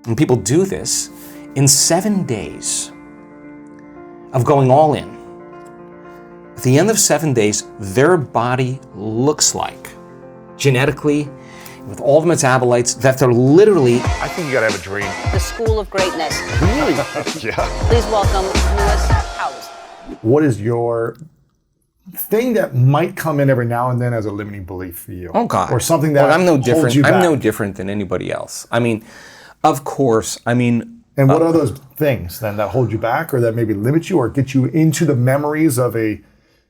and people do this, in 7 days of going all in, at the end of 7 days, their body looks like, genetically, with all the metabolites, that they're literally... I think you gotta have a dream. The School of Greatness. Really? Yeah. Please welcome Lewis Howes. What is your thing that might come in every now and then as a limiting belief for you? Oh God. Or something that I'm no holds different. you back? I'm no different than anybody else. I mean, of course, I mean... And what are those things then that hold you back or that maybe limit you or get you into the memories of a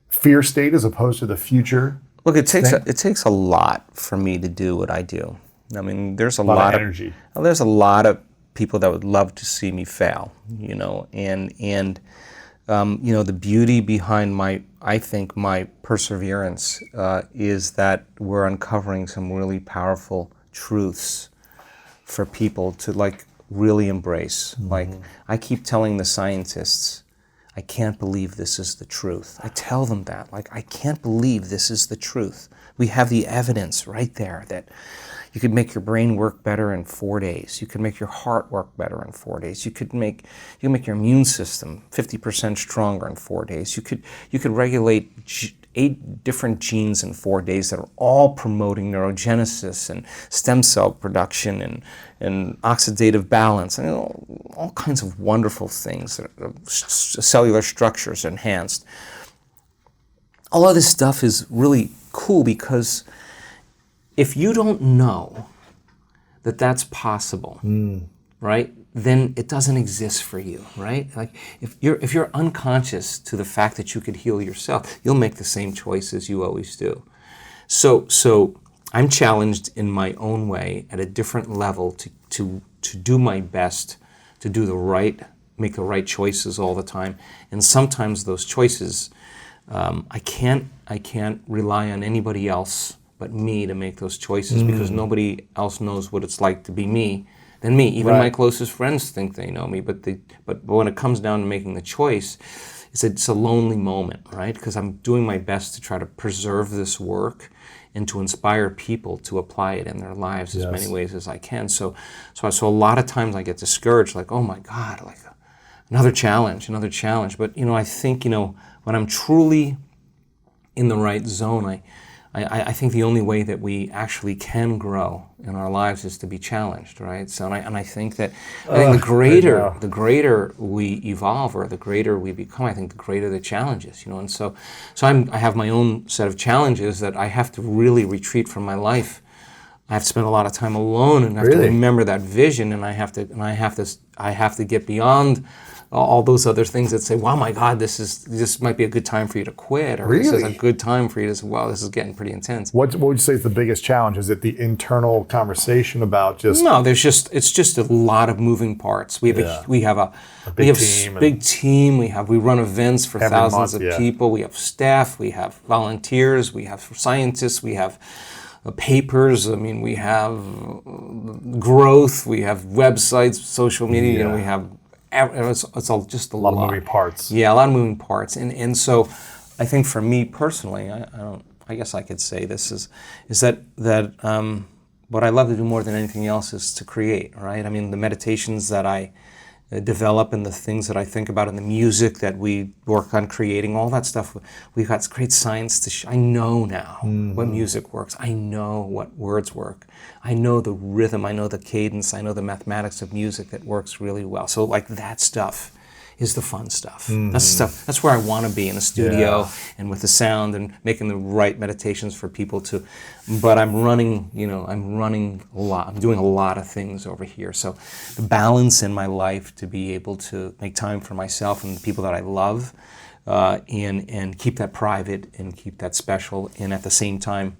fear state as opposed to the future? Look, it takes a lot for me to do what I do. I mean, there's a lot of energy. There's a lot of people that would love to see me fail, you know, and you know, the beauty behind my perseverance is that we're uncovering some really powerful truths for people to like really embrace. Mm-hmm. Like I keep telling the scientists, I can't believe this is the truth. I tell them that, like, I can't believe this is the truth. We have the evidence right there that you could make your brain work better in 4 days. You could make your heart work better in 4 days. You can make your immune system 50% stronger in 4 days. You could regulate 8 different genes in 4 days that are all promoting neurogenesis and stem cell production and oxidative balance and all kinds of wonderful things. Cellular structures enhanced. All of this stuff is really cool because if you don't know that that's possible, right, then it doesn't exist for you, right? Like if you're unconscious to the fact that you could heal yourself, you'll make the same choices you always do. So I'm challenged in my own way at a different level to do my best, to make the right choices all the time. And sometimes those choices, I can't rely on anybody else but me to make those choices because nobody else knows what it's like to be me than me. Even my closest friends think they know me, but when it comes down to making the choice, it's a lonely moment, right? Because I'm doing my best to try to preserve this work and to inspire people to apply it in their lives as many ways as I can. So a lot of times I get discouraged, like, oh my God, like another challenge. But I think when I'm truly in the right zone, I think the only way that we actually can grow in our lives is to be challenged, right? So, I think that the greater we evolve or the greater we become, I think the greater the challenges, And so I have my own set of challenges that I have to really retreat from my life. I have to spend a lot of time alone, and I have to remember that vision, and I have to get beyond all those other things that say, wow, my God, this might be a good time for you to quit, or this is a good time for you to say, wow, this is getting pretty intense. What would you say is the biggest challenge? Is it the internal conversation about just... No, it's just a lot of moving parts. We have a big team. We run events for thousands of people. We have staff, we have volunteers, we have scientists, we have papers. I mean, we have growth, we have websites, social media, we have... It's all just a lot of moving parts. Yeah, a lot of moving parts, and so I think for me personally, I guess I could say this is that what I love to do more than anything else is to create. Right? I mean, the meditations that I develop and the things that I think about and the music that we work on creating, all that stuff. We've got great science I know now what music works. I know what words work. I know the rhythm. I know the cadence. I know the mathematics of music that works really well. So like that stuff is the fun stuff. That's where I want to be, in the studio and with the sound and making the right meditations for people to. But I'm running a lot. I'm doing a lot of things over here. So the balance in my life to be able to make time for myself and the people that I love, and keep that private and keep that special, and at the same time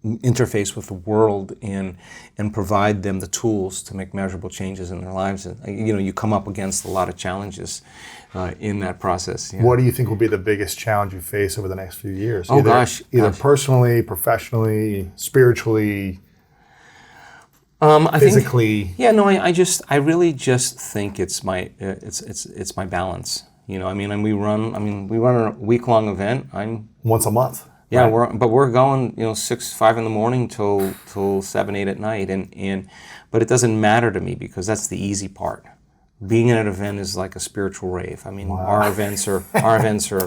interface with the world and provide them the tools to make measurable changes in their lives. And you come up against a lot of challenges in that process. What do you think will be the biggest challenge you face over the next few years? Either personally, professionally, spiritually, physically. I really just think it's my balance. We run a week-long event. Once a month. Yeah, right? we're going, 6, 5 in the morning till 7, 8 at night, but it doesn't matter to me because that's the easy part. Being at an event is like a spiritual rave. I mean, our events are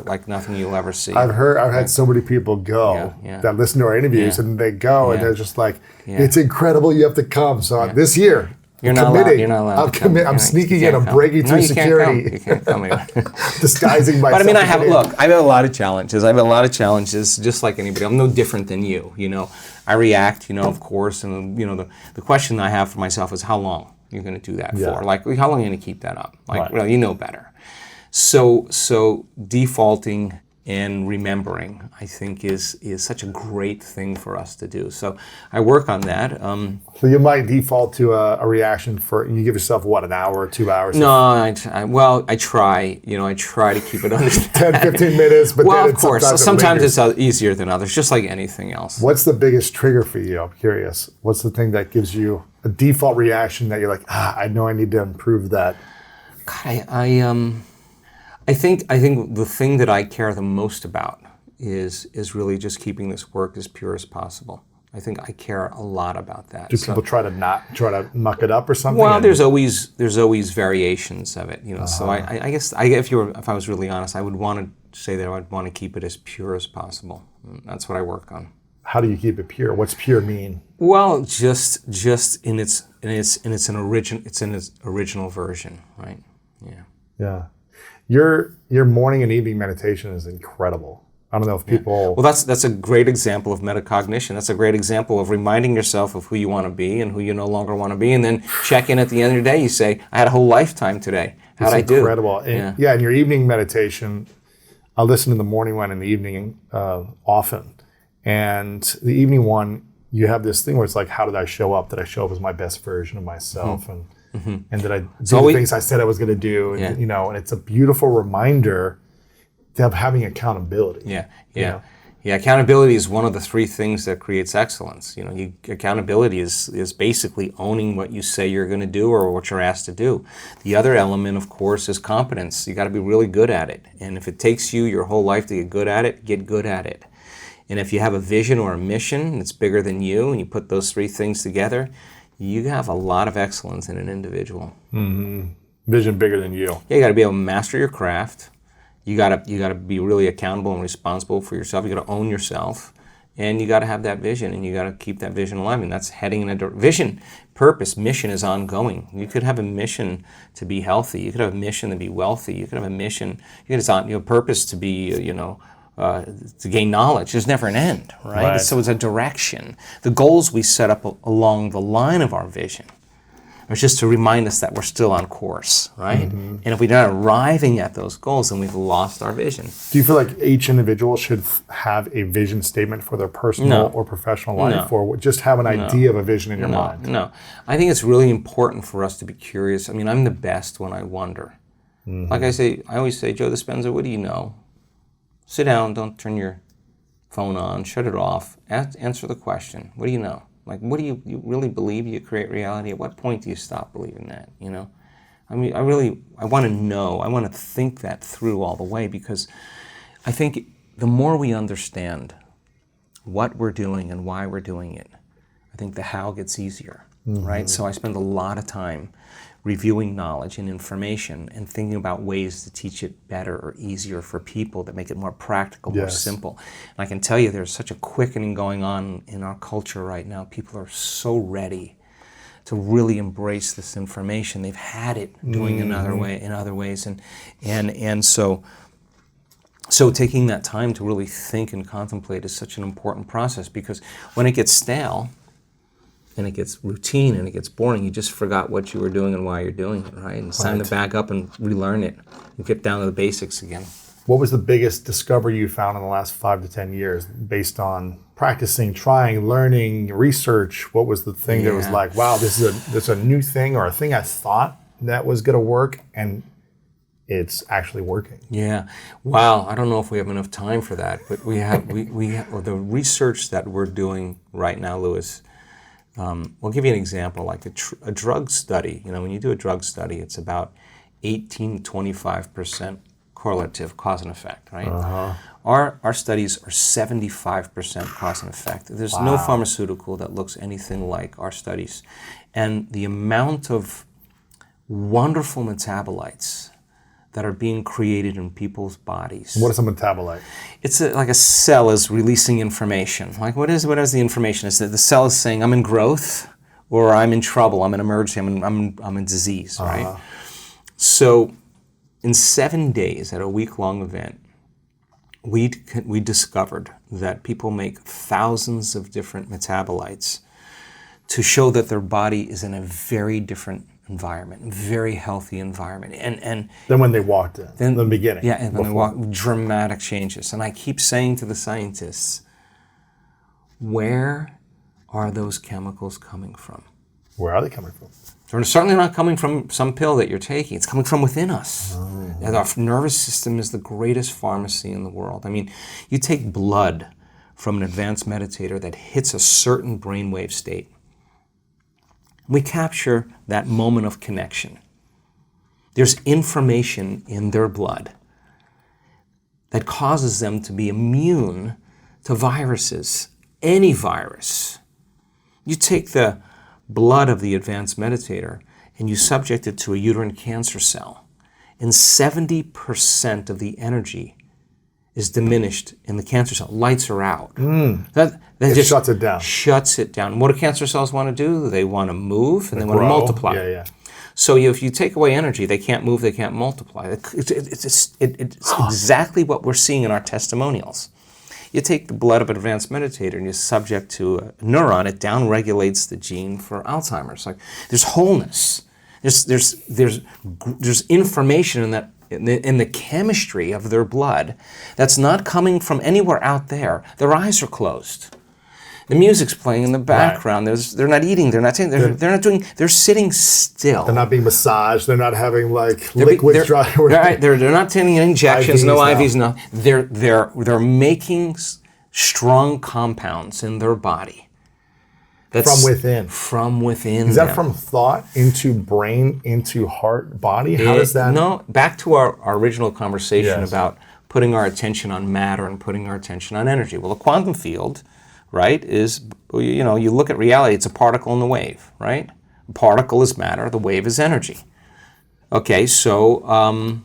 like nothing you'll ever see. I've had so many people go that listen to our interviews and they go and they're just like, it's incredible, you have to come. So this year, You're not allowed. I'm sneaking in. I'm breaking through security. You can't come here. Disguising myself. But I mean, I have a lot of challenges. Just like anybody. I'm no different than you. I react. Of course. And the question I have for myself is how long you're going to do that for. Like, how long are you going to keep that up? Like, well, you know better. So defaulting and remembering, I think, is such a great thing for us to do. So I work on that. So you might default to a reaction you give yourself, an hour or 2 hours? No, I try. I try to keep it under 10, 15 minutes. But well, then of course. Sometimes it's easier than others, just like anything else. What's the biggest trigger for you? I'm curious. What's the thing that gives you a default reaction that you're like, I know I need to improve that? God, I think the thing that I care the most about is really just keeping this work as pure as possible. I think I care a lot about that. Do people try to muck it up or something? Well, there's always variations of it, So I guess if I was really honest, I would want to say that I would want to keep it as pure as possible. That's what I work on. How do you keep it pure? What's pure mean? Well, just in its original version, right? Yeah. Yeah. Your morning and evening meditation is incredible. I don't know if people... Well, that's a great example of metacognition. That's a great example of reminding yourself of who you want to be and who you no longer want to be, and then check in at the end of the day. You say, I had a whole lifetime today. How'd I do? Incredible. And, in your evening meditation, I listen to the morning one and the evening often. And the evening one, you have this thing where it's like, how did I show up? Did I show up as my best version of myself? And did I do the things I said I was going to do? And, and it's a beautiful reminder of having accountability. Yeah. Accountability is one of the 3 things that creates excellence. Accountability is basically owning what you say you're going to do or what you're asked to do. The other element, of course, is competence. You got to be really good at it. And if it takes you your whole life to get good at it, get good at it. And if you have a vision or a mission that's bigger than you, and you put those 3 things together, you have a lot of excellence in an individual. Mm-hmm. Vision bigger than you. Yeah, you got to be able to master your craft. You got to be really accountable and responsible for yourself. You got to own yourself, and you got to have that vision, and you got to keep that vision alive. And that's heading in a vision, purpose, mission is ongoing. You could have a mission to be healthy. You could have a mission to be wealthy. You could have a mission. You could have a purpose to be, to gain knowledge. There's never an end, right? So it's a direction. The goals we set up along the line of our vision are just to remind us that we're still on course, right? Mm-hmm. And if we're not arriving at those goals, then we've lost our vision. Do you feel like each individual should have a vision statement for their personal or professional life, or just have an idea of a vision in your mind? No. I think it's really important for us to be curious. I mean, I'm the best when I wonder. Mm-hmm. Like I always say, Joe Dispenza, what do you know? Sit down, don't turn your phone on, shut it off, answer the question. What do you know? Like, what do you really believe you create reality? At what point do you stop believing that, I mean, I want to know, I want to think that through all the way, because I think the more we understand what we're doing and why we're doing it, I think the how gets easier, right? So I spend a lot of time reviewing knowledge and information and thinking about ways to teach it better or easier for people that make it more practical, more simple. And I can tell you there's such a quickening going on in our culture right now. People are so ready to really embrace this information. They've had it doing in other ways. And so taking that time to really think and contemplate is such an important process, because when it gets stale, and it gets routine and it gets boring, you just forgot what you were doing and why you're doing it, right? And it's time to back up and relearn it and get down to the basics again. What was the biggest discovery you found in the last 5 to 10 years based on practicing, trying, learning, research? What was the thing that was like, wow, this is a new thing, or a thing I thought that was going to work and it's actually working? Yeah. Wow. I don't know if we have enough time for that, but we have the research that we're doing right now, Louis. We'll give you an example, like a drug study. When you do a drug study, it's about 18 to 25% correlative cause and effect, right? Our studies are 75% cause and effect. There's no pharmaceutical that looks anything like our studies. And the amount of wonderful metabolites that are being created in people's bodies. What is a metabolite? It's like a cell is releasing information. Like what is the information? Is that the cell is saying I'm in growth, or I'm in trouble, I'm in emergency, I'm in disease, right? So in 7 days at a week-long event, we discovered that people make thousands of different metabolites to show that their body is in a very different environment, very healthy environment. And then when they walked in the beginning. Yeah, and when they walk, dramatic changes. And I keep saying to the scientists, where are those chemicals coming from? Where are they coming from? They're certainly not coming from some pill that you're taking. It's coming from within us. And our nervous system is the greatest pharmacy in the world. I mean, you take blood from an advanced meditator that hits a certain brainwave state. We capture that moment of connection. There's information in their blood that causes them to be immune to viruses, any virus. You take the blood of the advanced meditator and you subject it to a uterine cancer cell, and 70% of the energy is diminished in the cancer cell. Lights are out. That It just shuts it down. Shuts it down. What do cancer cells want to do? They want to move and they want to Grow. multiply. Yeah. So if you take away energy, they can't move, they can't multiply. It's exactly what we're seeing in our testimonials. You take the blood of an advanced meditator and you subject to a neuron, it downregulates the gene for Alzheimer's. Like there's wholeness. There's information in that in the chemistry of their blood that's not coming from anywhere out there. Their eyes are closed. The music's playing in the background. They're not eating. They're not saying. They're not doing. They're sitting still. They're not being massaged. They're not having like liquids dry. They're not taking injections. IVs, no IVs. No. They're making strong compounds in their body. That's from within. From within. Is that from thought into brain into heart body? How does that? No. Back to our original conversation about putting our attention on matter and putting our attention on energy. Well, the quantum field, right, is, you look at reality, it's a particle and a wave, right? A particle is matter, the wave is energy. Okay, so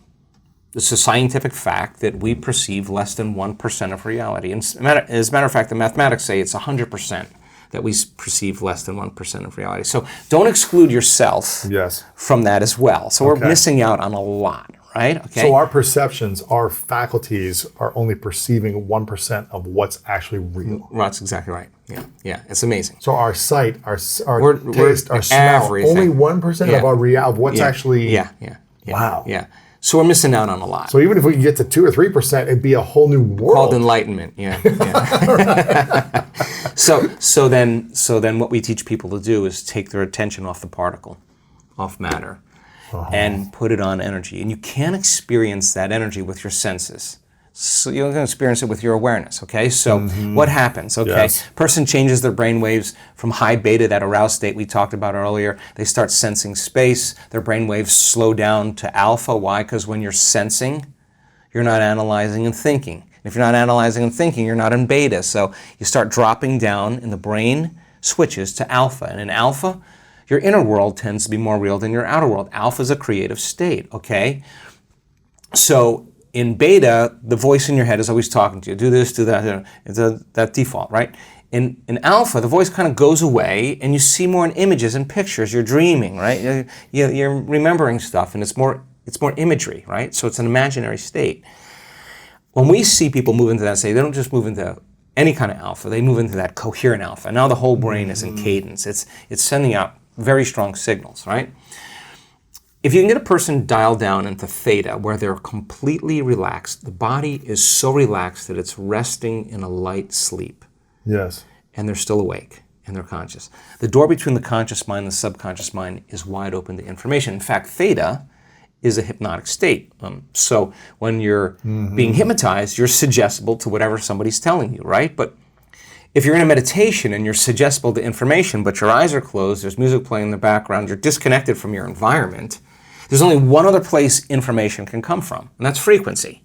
it's a scientific fact that we perceive less than 1% of reality. And as a matter of fact, the mathematics say it's 100% that we perceive less than 1% of reality. So don't exclude yourself from that as well. So we're missing out on a lot. Right? Okay. So our perceptions, our faculties are only perceiving 1% of what's actually real. That's exactly right. Yeah. It's amazing. So our sight, our taste, our smell, everything. only 1% of our of what's actually. Yeah. Wow. Yeah. So we're missing out on a lot. So even if we can get to 2 or 3%, it'd be a whole new world. Called enlightenment. Yeah. So then what we teach people to do is take their attention off the particle, off matter. And put it on energy. And you can't experience that energy with your senses. So you're going to experience it with your awareness, okay? So what happens, okay? Person changes their brain waves from high beta, that aroused state we talked about earlier. They start sensing space. Their brain waves slow down to alpha. Why? Because when you're sensing, you're not analyzing and thinking. If you're not analyzing and thinking, you're not in beta. So you start dropping down and the brain switches to alpha. And in alpha, your inner world tends to be more real than your outer world. Alpha is a creative state, okay? So in beta, the voice in your head is always talking to you. Do this, do that. It's that default, right? In alpha, the voice kind of goes away and you see more in images and pictures. You're dreaming, right? You're remembering stuff and it's more imagery, right? So it's an imaginary state. When we see people move into that state, they don't just move into any kind of alpha. They move into that coherent alpha. Now the whole brain is in cadence. It's sending out very strong signals, right? If you can get a person dialed down into theta, where they're completely relaxed, the body is so relaxed that it's resting in a light sleep. Yes. And they're still awake and they're conscious. The door between the conscious mind and the subconscious mind is wide open to information. In fact, theta is a hypnotic state. So when you're being hypnotized, you're suggestible to whatever somebody's telling you, right? But if you're in a meditation and you're suggestible to information, but your eyes are closed, there's music playing in the background, you're disconnected from your environment, there's only one other place information can come from, and that's frequency.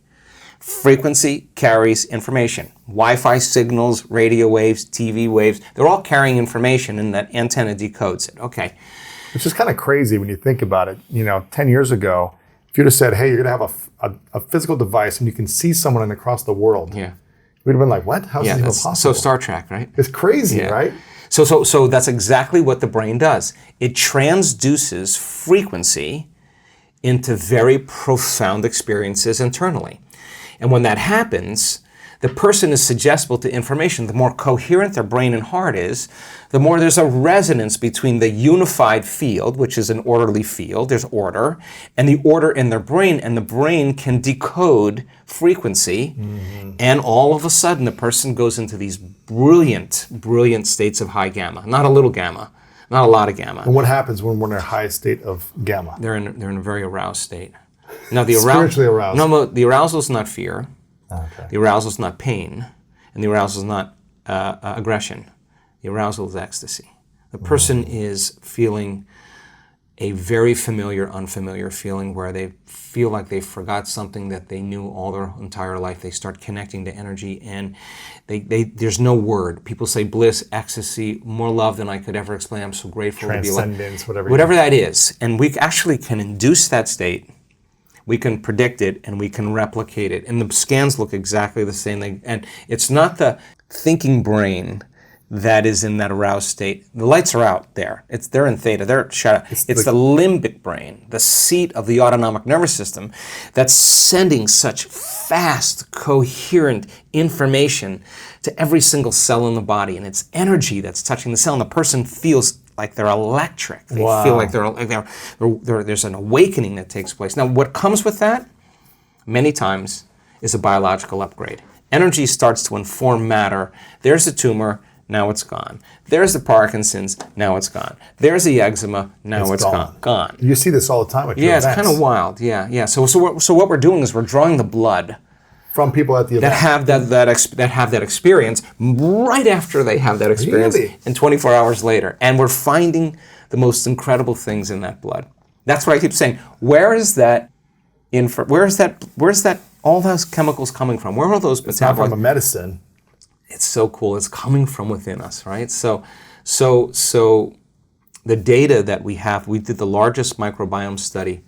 Frequency carries information. Wi-Fi signals, radio waves, TV waves, they're all carrying information, and that antenna decodes it. Okay. Which is kind of crazy when you think about it. 10 years ago, if you'd have said, hey, you're going to have a physical device and you can see someone across the world, Yeah. we'd have been like, what? How's this even possible? So Star Trek, right? It's crazy, right? So that's exactly what the brain does. It transduces frequency into very profound experiences internally. And when that happens, the person is suggestible to information. The more coherent their brain and heart is, the more there's a resonance between the unified field, which is an orderly field, there's order, and the order in their brain, and the brain can decode frequency, and all of a sudden the person goes into these brilliant, brilliant states of high gamma. Not a little gamma, not a lot of gamma. And what happens when we're in a high state of gamma? They're in a very aroused state. Now the Spiritually aroused. No, the arousal is not fear. Okay. The arousal is not pain, and the arousal is not aggression. The arousal is ecstasy. The person is feeling a very familiar, unfamiliar feeling where they feel like they forgot something that they knew all their entire life. They start connecting to energy, and there's no word. People say bliss, ecstasy, more love than I could ever explain. I'm so grateful to be alive. Transcendence, whatever that is. And we actually can induce that state. We can predict it, and we can replicate it. And the scans look exactly the same. And it's not the thinking brain that is in that aroused state. The lights are out there. They're in theta. They're shut out. It's the limbic brain, the seat of the autonomic nervous system, that's sending such fast, coherent information to every single cell in the body. And it's energy that's touching the cell, and the person feels like they're electric. They feel like there's an awakening that takes place. Now, what comes with that, many times, is a biological upgrade. Energy starts to inform matter. There's a tumor, now it's gone. There's the Parkinson's, now it's gone. There's the eczema, now it's gone. You see this all the time at your events. Yeah, it's kind of wild. Yeah. So what we're doing is we're drawing the blood from people at the event that have that experience right after they have that experience, and 24 hours later, and we're finding the most incredible things in that blood. That's what I keep saying. Where is that all those chemicals coming from? Where are those metabolites? It's not from a medicine. It's so cool. It's coming from within us, right? So the data that we have, we did the largest microbiome study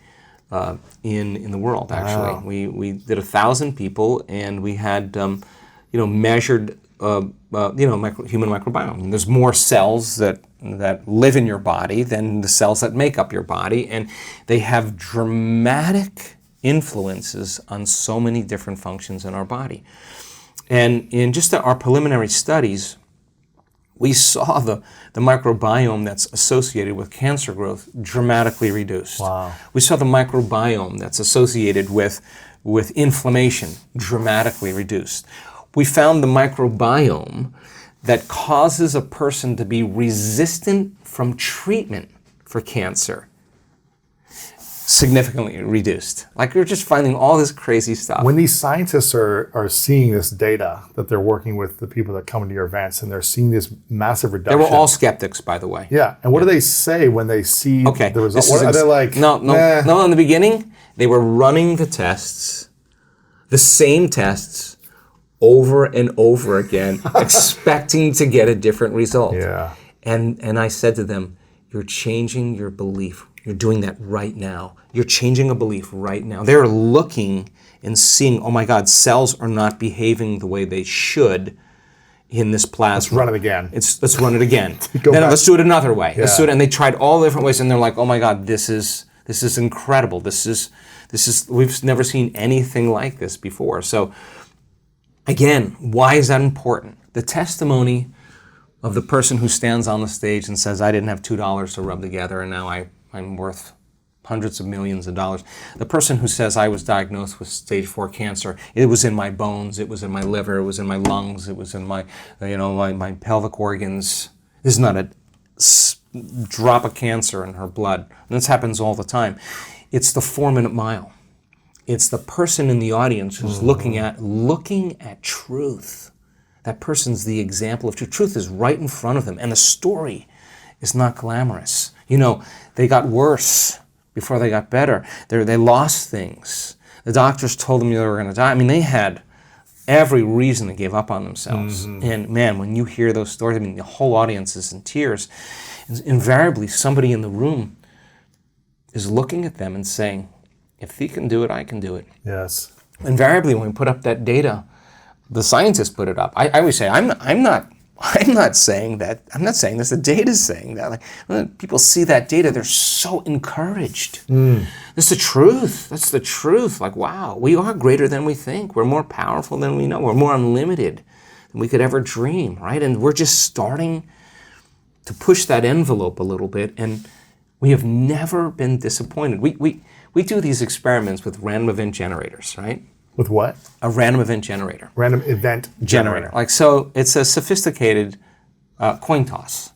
in the world, actually. Wow. We did 1,000 people, and we had measured human microbiome. And there's more cells that live in your body than the cells that make up your body, and they have dramatic influences on so many different functions in our body. And in just our preliminary studies, we saw the microbiome that's associated with cancer growth dramatically reduced. Wow. We saw the microbiome that's associated with inflammation dramatically reduced. We found the microbiome that causes a person to be resistant from treatment for cancer significantly reduced. Like, we're just finding all this crazy stuff. When these scientists are seeing this data, that they're working with the people that come to your events, and they're seeing this massive reduction. They were all skeptics, by the way. Yeah. And what do they say when they see the results? Are they like, no, in the beginning, they were running the tests, the same tests, over and over again, expecting to get a different result. Yeah. And I said to them, you're changing your belief. You're doing that right now. You're changing a belief right now. They're looking and seeing, oh my God, cells are not behaving the way they should in this plasma. Let's run it again. Let's run it again. Let's do it another way. Let's do it. And they tried all the different ways, and they're like, oh my God, this is incredible. This is we've never seen anything like this before. So again, why is that important? The testimony of the person who stands on the stage and says, I didn't have $2 to rub together, and now I'm worth hundreds of millions of dollars. The person who says, I was diagnosed with stage 4 cancer, it was in my bones, it was in my liver, it was in my lungs, it was in my pelvic organs. This is not a drop of cancer in her blood. And this happens all the time. It's the 4-minute mile. It's the person in the audience who's looking at truth. That person's the example of truth. Truth is right in front of them, and the story is not glamorous. They got worse before they got better. They lost things. The doctors told them they were going to die. I mean, they had every reason to give up on themselves. And man, when you hear those stories, I mean, the whole audience is in tears. Invariably, somebody in the room is looking at them and saying, if he can do it, I can do it. Yes. Invariably, when we put up that data, the scientists put it up. I always say, I'm not saying that. I'm not saying this. The data's saying that. Like, when people see that data, they're so encouraged. That's the truth. That's the truth. Like, wow, we are greater than we think. We're more powerful than we know. We're more unlimited than we could ever dream, right? And we're just starting to push that envelope a little bit, and we have never been disappointed. We do these experiments with random event generators, right? With what? A random event generator. Random event generator. Like, so it's a sophisticated coin toss.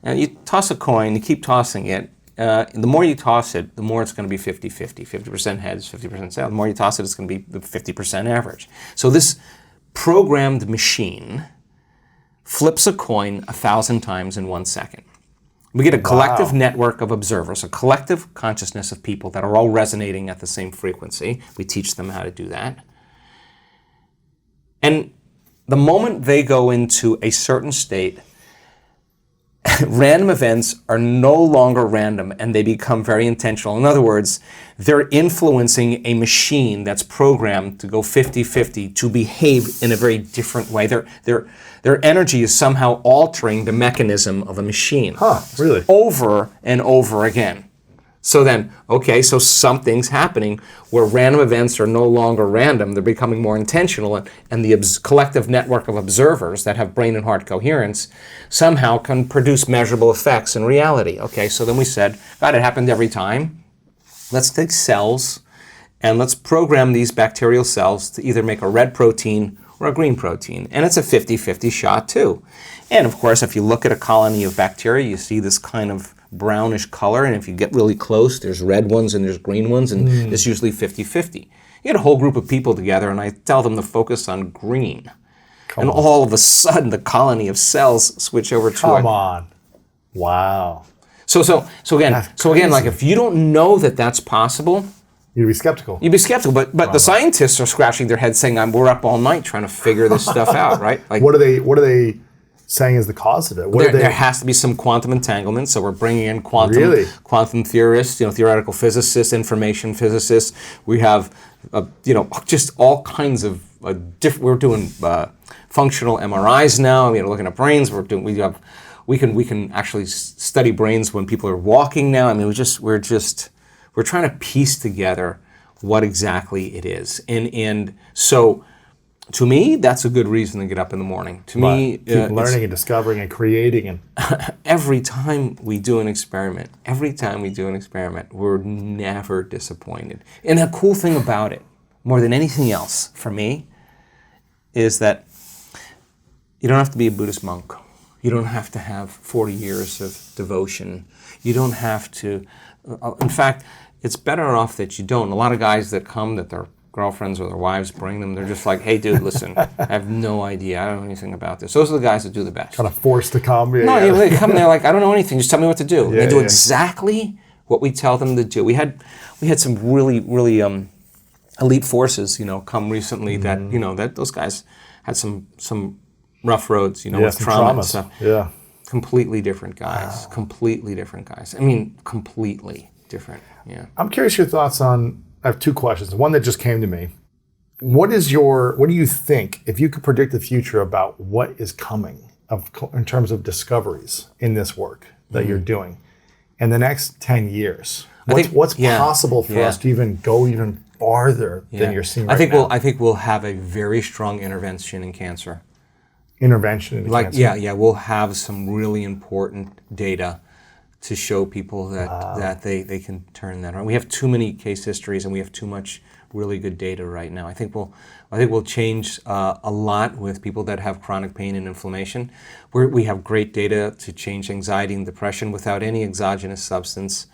And you toss a coin, you keep tossing it. The more you toss it, the more it's going to be 50-50. 50% heads, 50% tails. The more you toss it, it's going to be the 50% average. So this programmed machine flips a coin 1,000 times in 1 second. We get a collective network of observers, a collective consciousness of people that are all resonating at the same frequency. We teach them how to do that. And the moment they go into a certain state, random events are no longer random and they become very intentional. In other words, they're influencing a machine that's programmed to go 50-50 to behave in a very different way. Their energy is somehow altering the mechanism of a machine. Really? Over and over again. So then, okay, so something's happening where random events are no longer random, they're becoming more intentional, and the collective network of observers that have brain and heart coherence somehow can produce measurable effects in reality. Okay, so then we said, God, it happened every time. Let's take cells and let's program these bacterial cells to either make a red protein or a green protein. And it's a 50-50 shot too. And of course, if you look at a colony of bacteria, you see this kind of brownish color, and if you get really close, there's red ones and there's green ones, and it's usually 50-50. You get a whole group of people together, and I tell them to focus on green. And all of a sudden, the colony of cells switch over to Come on. Wow. So again, like, if you don't know that that's possible, You'd be skeptical. you'd be skeptical. But the scientists are scratching their heads saying, we're up all night trying to figure this stuff out, right? Like, What are they saying is the cause of it? There has to be some quantum entanglement, so we're bringing in quantum theorists, theoretical physicists, information physicists. We have, just all kinds of we're doing functional MRIs now. Looking at brains. We can actually study brains when people are walking now. I mean, we're trying to piece together what exactly it is, and so. To me, that's a good reason to get up in the morning. To me, keep learning and discovering and creating. And every time we do an experiment, we're never disappointed. And the cool thing about it, more than anything else, for me, is that you don't have to be a Buddhist monk. You don't have to have 40 years of devotion. You don't have to. In fact, it's better off that you don't. A lot of guys that come, that they're girlfriends or their wives bring them, they're just like, hey dude, listen, I have no idea, I don't know anything about this. Those are the guys that do the best. Kind of forced to come. They come and they're like, I don't know anything, just tell me what to do. They do exactly what we tell them to do. We had some really elite forces, come recently that those guys had some rough roads, with trauma and stuff. Yeah. Completely different guys. Wow. Completely different guys. I mean, completely different. Yeah. I'm curious your thoughts on. I have two questions. One that just came to me. What do you think, if you could predict the future about what is coming in terms of discoveries in this work that you're doing in the next 10 years? What's possible for us to even go even farther than you're seeing right now? I think we'll have a very strong intervention in cancer. Intervention in cancer? Yeah, we'll have some really important data to show people that they can turn that around. We have too many case histories and we have too much really good data right now. I think we'll change a lot with people that have chronic pain and inflammation. We have great data to change anxiety and depression without any exogenous substance.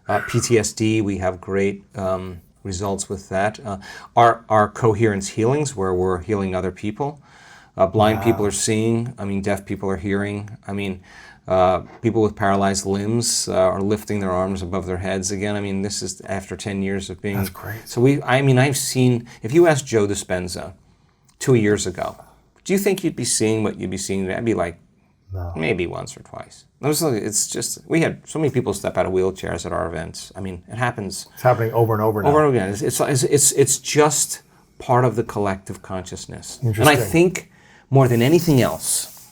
PTSD, we have great results with that. Our coherence healings, where we're healing other people. Blind people are seeing. Deaf people are hearing. People with paralyzed limbs are lifting their arms above their heads again. I mean, this is after 10 years of being... That's great. So I've seen, if you asked Joe Dispenza 2 years ago, do you think you'd be seeing what you'd be seeing today? I'd be like, no. Maybe once or twice. It's just, we had so many people step out of wheelchairs at our events. I mean, it happens. It's happening over and over now. Over and over again. It's just part of the collective consciousness. And I think more than anything else,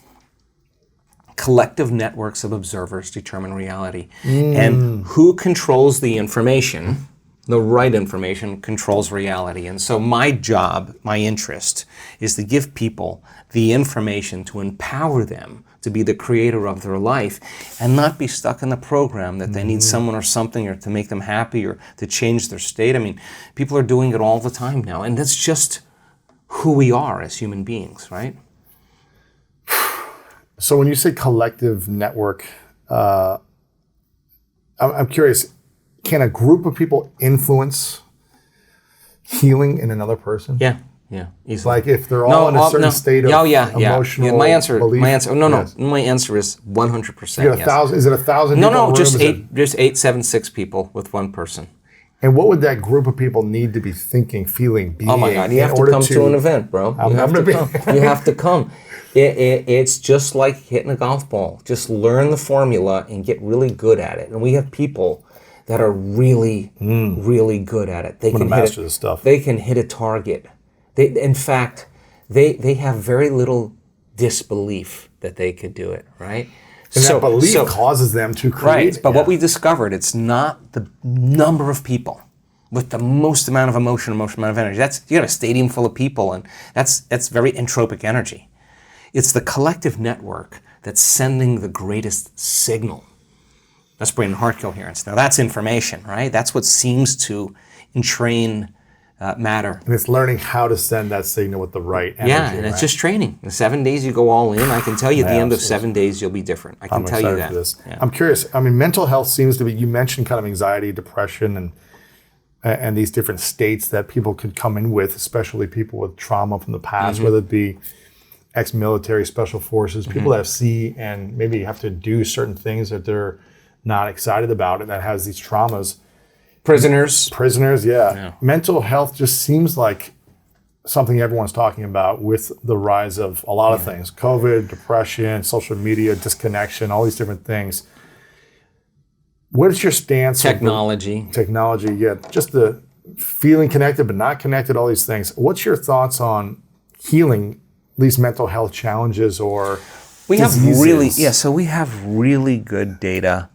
collective networks of observers determine reality. And who controls the information, the right information, controls reality. And so my job, my interest, is to give people the information to empower them to be the creator of their life and not be stuck in the program that they need someone or something or to make them happy or to change their state. I mean, people are doing it all the time now, and that's just who we are as human beings, right? So when you say collective network, I'm curious, can a group of people influence healing in another person? Yeah, easily. Like if they're all in a certain state of emotional My answer is 100% you got 1,000, is it 1,000 people? No, just 876 people with one person. And what would that group of people need to be thinking, feeling, being? Oh my God, you have to come to an event, bro. You have to come. It's just like hitting a golf ball. Just learn the formula and get really good at it. And we have people that are really, really good at it. They can master this stuff. They can hit a target. In fact, they have very little disbelief that they could do it, right? And that belief causes them to create. Right, but what we discovered, it's not the number of people with the most amount of emotion, most amount of energy. You got a stadium full of people, and that's very entropic energy. It's the collective network that's sending the greatest signal. That's brain and heart coherence. Now that's information, right? That's what seems to entrain matter. And it's learning how to send that signal with the right energy. Yeah, and it's just training. In 7 days you go all in. I can tell you at the end of 7 days you'll be different. I can tell you that. For this. Yeah. I'm curious. I mean, mental health seems to be, you mentioned kind of anxiety, depression, and these different states that people could come in with, especially people with trauma from the past, whether it be ex-military, special forces, people that see and maybe have to do certain things that they're not excited about and that has these traumas. Prisoners, yeah. Mental health just seems like something everyone's talking about with the rise of a lot of things. COVID, depression, social media, disconnection, all these different things. What is your stance? Technology, yeah. Just the feeling connected but not connected, all these things. What's your thoughts on healing these mental health challenges or diseases? So we have really good data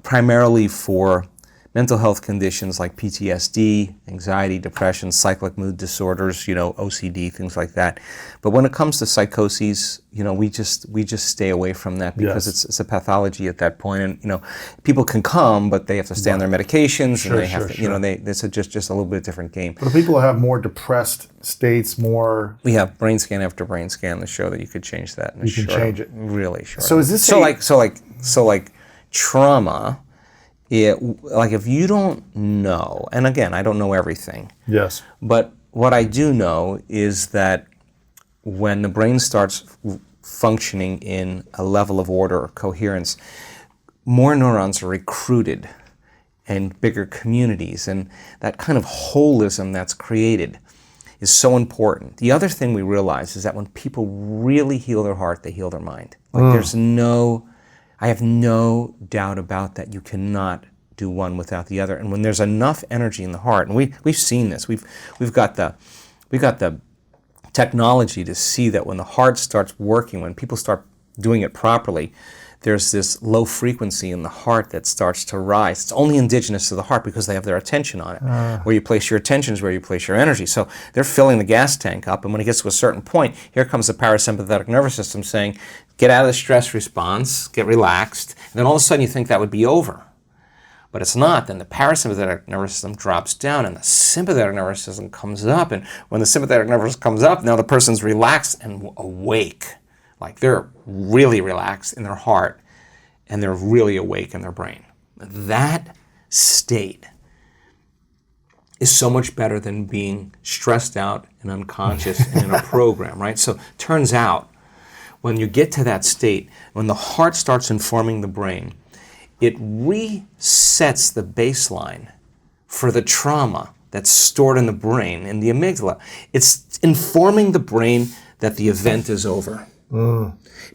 primarily for mental health conditions like PTSD, anxiety, depression, cyclic mood disorders, OCD, things like that. But when it comes to psychoses, we just stay away from that because it's a pathology at that point. And people can come, but they have to stay on their medications, and they have to, it's just a little bit different game. But people who have more depressed states, we have brain scan after brain scan that show that you could change that. You can change it really short. So is this so like trauma? If you don't know, and again, I don't know everything. Yes. But what I do know is that when the brain starts functioning in a level of order or coherence, more neurons are recruited in bigger communities, and that kind of holism that's created is so important. The other thing we realize is that when people really heal their heart, they heal their mind. I have no doubt about that. You cannot do one without the other. And when there's enough energy in the heart, and we've seen this, we've got the technology to see that when the heart starts working, when people start doing it properly, there's this low frequency in the heart that starts to rise. It's only indigenous to the heart because they have their attention on it. Where you place your attention is where you place your energy. So they're filling the gas tank up, and when it gets to a certain point, here comes the parasympathetic nervous system saying, get out of the stress response, get relaxed, and then all of a sudden you think that would be over. But it's not. Then the parasympathetic nervous system drops down and the sympathetic nervous system comes up, and when the sympathetic nervous system comes up, now the person's relaxed and awake. Like they're really relaxed in their heart and they're really awake in their brain. That state is so much better than being stressed out and unconscious and in a program, right? So turns out when you get to that state, when the heart starts informing the brain, it resets the baseline for the trauma that's stored in the brain, in the amygdala. It's informing the brain that the event is over.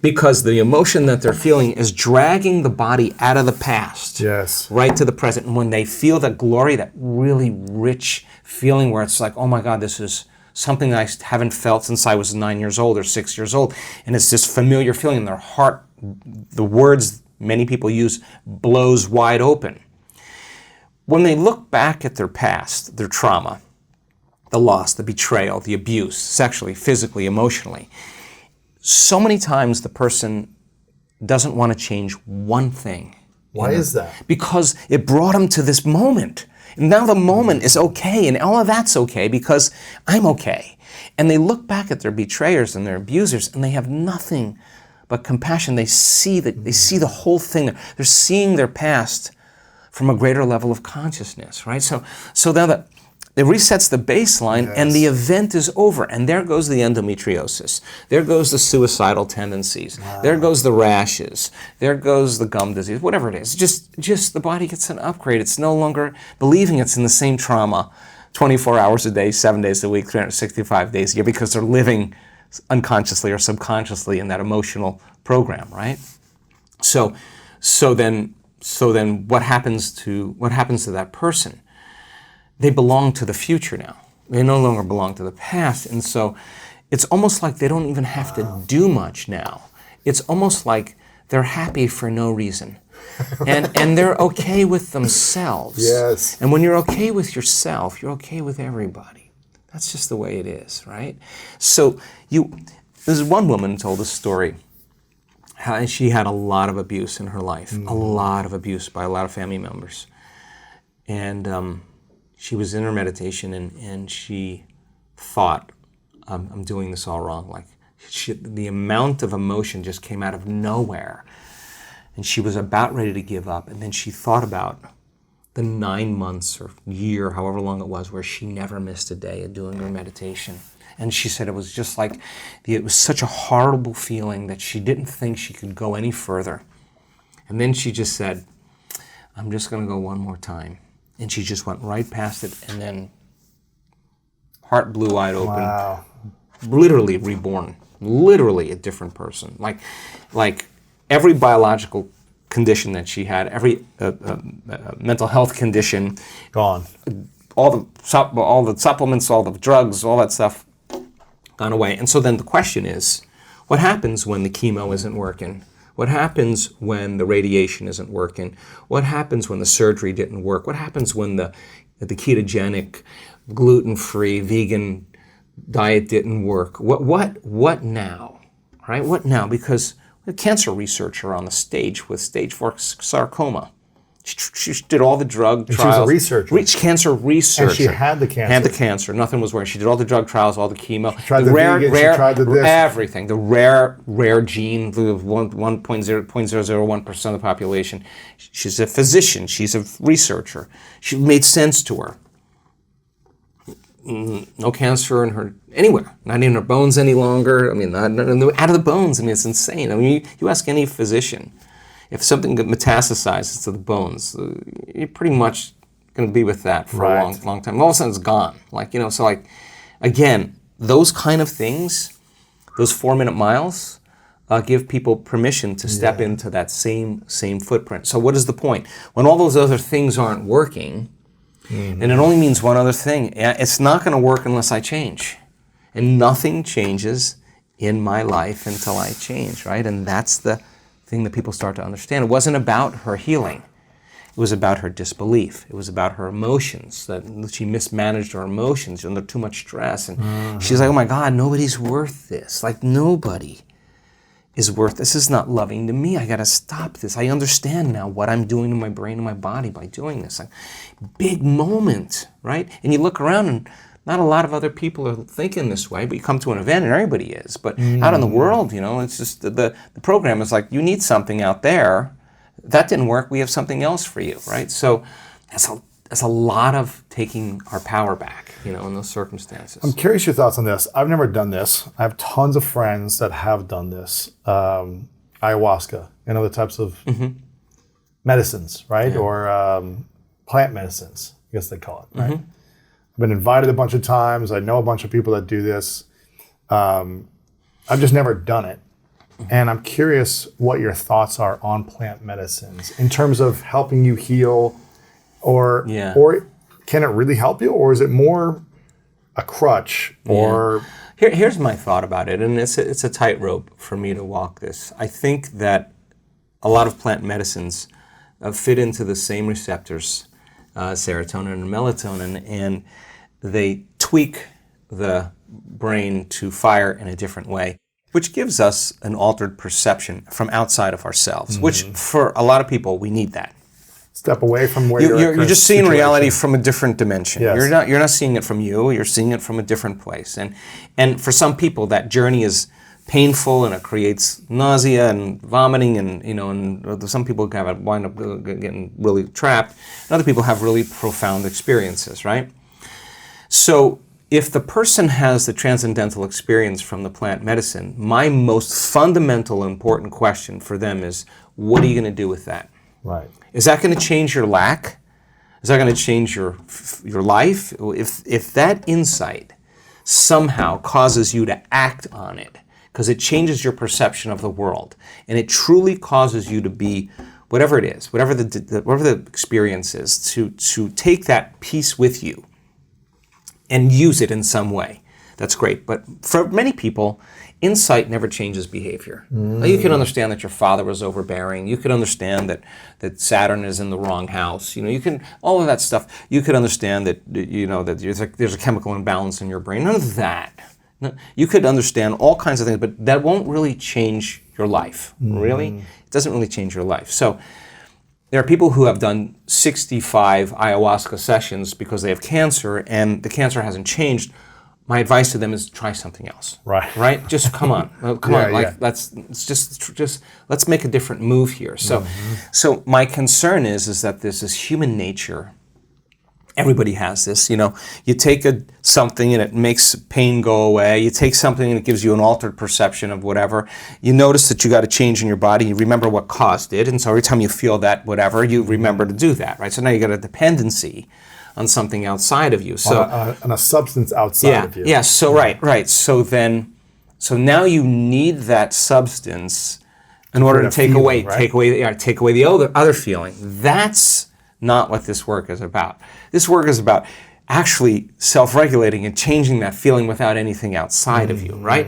Because the emotion that they're feeling is dragging the body out of the past, Yes. right to the present. And when they feel that glory, that really rich feeling where it's like, oh my God, this is something I haven't felt since I was 9 years old or 6 years old. And it's this familiar feeling in their heart, the words many people use, blows wide open. When they look back at their past, their trauma, the loss, the betrayal, the abuse, sexually, physically, emotionally, so many times the person doesn't want to change one thing. Why is that? Because it brought them to this moment. And now the moment is okay, and all of that's okay because I'm okay. And they look back at their betrayers and their abusers, and they have nothing but compassion. They see the whole thing. They're seeing their past from a greater level of consciousness, right? So now that it resets the baseline, and the event is over. And there goes the endometriosis. There goes the suicidal tendencies. There goes the rashes. There goes the gum disease, whatever it is. Just the body gets an upgrade. It's no longer believing it's in the same trauma 24 hours a day, 7 days a week, 365 days a year, because they're living unconsciously or subconsciously in that emotional program, right? So then what happens to that person? They belong to the future now. They no longer belong to the past. And so it's almost like they don't even have to do much now. It's almost like they're happy for no reason. And they're okay with themselves. Yes. And when you're okay with yourself, you're okay with everybody. That's just the way it is, right? So there's one woman told a story how she had a lot of abuse in her life, a lot of abuse by a lot of family members. And she was in her meditation and she thought, I'm doing this all wrong. Like the amount of emotion just came out of nowhere. And she was about ready to give up. And then she thought about the 9 months or year, however long it was, where she never missed a day of doing her meditation. And she said it was just like, it was such a horrible feeling that she didn't think she could go any further. And then she just said, I'm just going to go one more time. And she just went right past it, and then heart blew wide open. Wow. Literally reborn. Literally a different person. Like every biological condition that she had, every mental health condition, Gone. all the supplements, all the drugs, all that stuff, gone away. And so then the question is, what happens when the chemo isn't working? What happens when the radiation isn't working? What happens when the surgery didn't work? What happens when the ketogenic, gluten-free, vegan diet didn't work? What now? Right? What now? Because a cancer researcher on the stage with stage 4 sarcoma. She did all the drug trials. She was a researcher. Cancer researcher. And she had the cancer. Had the cancer. Nothing was working. She did all the drug trials, all the chemo. She tried the vegan, she tried the this. Everything. The rare gene, the 1.001% of the population. She's a physician. She's a researcher. She made sense to her. No cancer in her anywhere. Not in her bones any longer. I mean, not out of the bones. I mean, it's insane. I mean, you ask any physician, if something metastasizes to the bones, you're pretty much going to be with that for a long time. All of a sudden it's gone. Again, those kind of things, those 4-minute miles, give people permission to step into that same footprint. So what is the point? When all those other things aren't working, and it only means one other thing, it's not going to work unless I change. And nothing changes in my life until I change, right? And that's the thing that people start to understand. It wasn't about her healing. It was about her disbelief. It was about her emotions, that she mismanaged her emotions under too much stress. And she's like, oh my God, nobody's worth this. Like, nobody is worth this. This is not loving to me. I got to stop this. I understand now what I'm doing to my brain and my body by doing this. Like, big moment, right? And you look around and not a lot of other people are thinking this way, but you come to an event and everybody is. But out in the world, it's just the program is like, you need something out there. That didn't work. We have something else for you, right? So that's that's a lot of taking our power back, in those circumstances. I'm curious your thoughts on this. I've never done this. I have tons of friends that have done this. Ayahuasca and other types of medicines, right? Yeah. Or plant medicines, I guess they call it, right? I've been invited a bunch of times. I know a bunch of people that do this. I've just never done it. And I'm curious what your thoughts are on plant medicines in terms of helping you heal, or can it really help you, or is it more a crutch? Or here's my thought about it, and it's a tightrope for me to walk this. I think that a lot of plant medicines fit into the same receptors, serotonin and melatonin, and they tweak the brain to fire in a different way, which gives us an altered perception from outside of ourselves, which for a lot of people, we need that. Step away from where you're just seeing reality from a different dimension. Yes. You're not seeing it from you, you're seeing it from a different place. And for some people, that journey is painful and it creates nausea and vomiting, and and some people wind up getting really trapped, and other people have really profound experiences, right? So if the person has the transcendental experience from the plant medicine, my most fundamental important question for them is, what are you going to do with that? Right. Is that going to change your lack? Is that going to change your life? If that insight somehow causes you to act on it, because it changes your perception of the world, and it truly causes you to be whatever it is, whatever the experience is, to take that piece with you and use it in some way, that's great. But for many people, insight never changes behavior. You can understand that your father was overbearing. You could understand that Saturn is in the wrong house. You can all of that stuff. You could understand that that there's a chemical imbalance in your brain. None of that. No, you could understand all kinds of things, but that won't really change your life. Really, it doesn't really change your life. So there are people who have done 65 ayahuasca sessions because they have cancer, and the cancer hasn't changed. My advice to them is try something else. Right? Just come on. Come on. Let's let's make a different move here. So my concern is that this is human nature. Everybody has this, You take something and it makes pain go away. You take something and it gives you an altered perception of whatever. You notice that you got a change in your body. You remember what caused it, and so every time you feel that whatever, you remember to do that, right? So now you got a dependency on something outside of you. So on a substance outside of you. Yeah. So right. So now you need that substance in order to take away the other feeling. That's not what this work is about. This work is about actually self-regulating and changing that feeling without anything outside of you, right?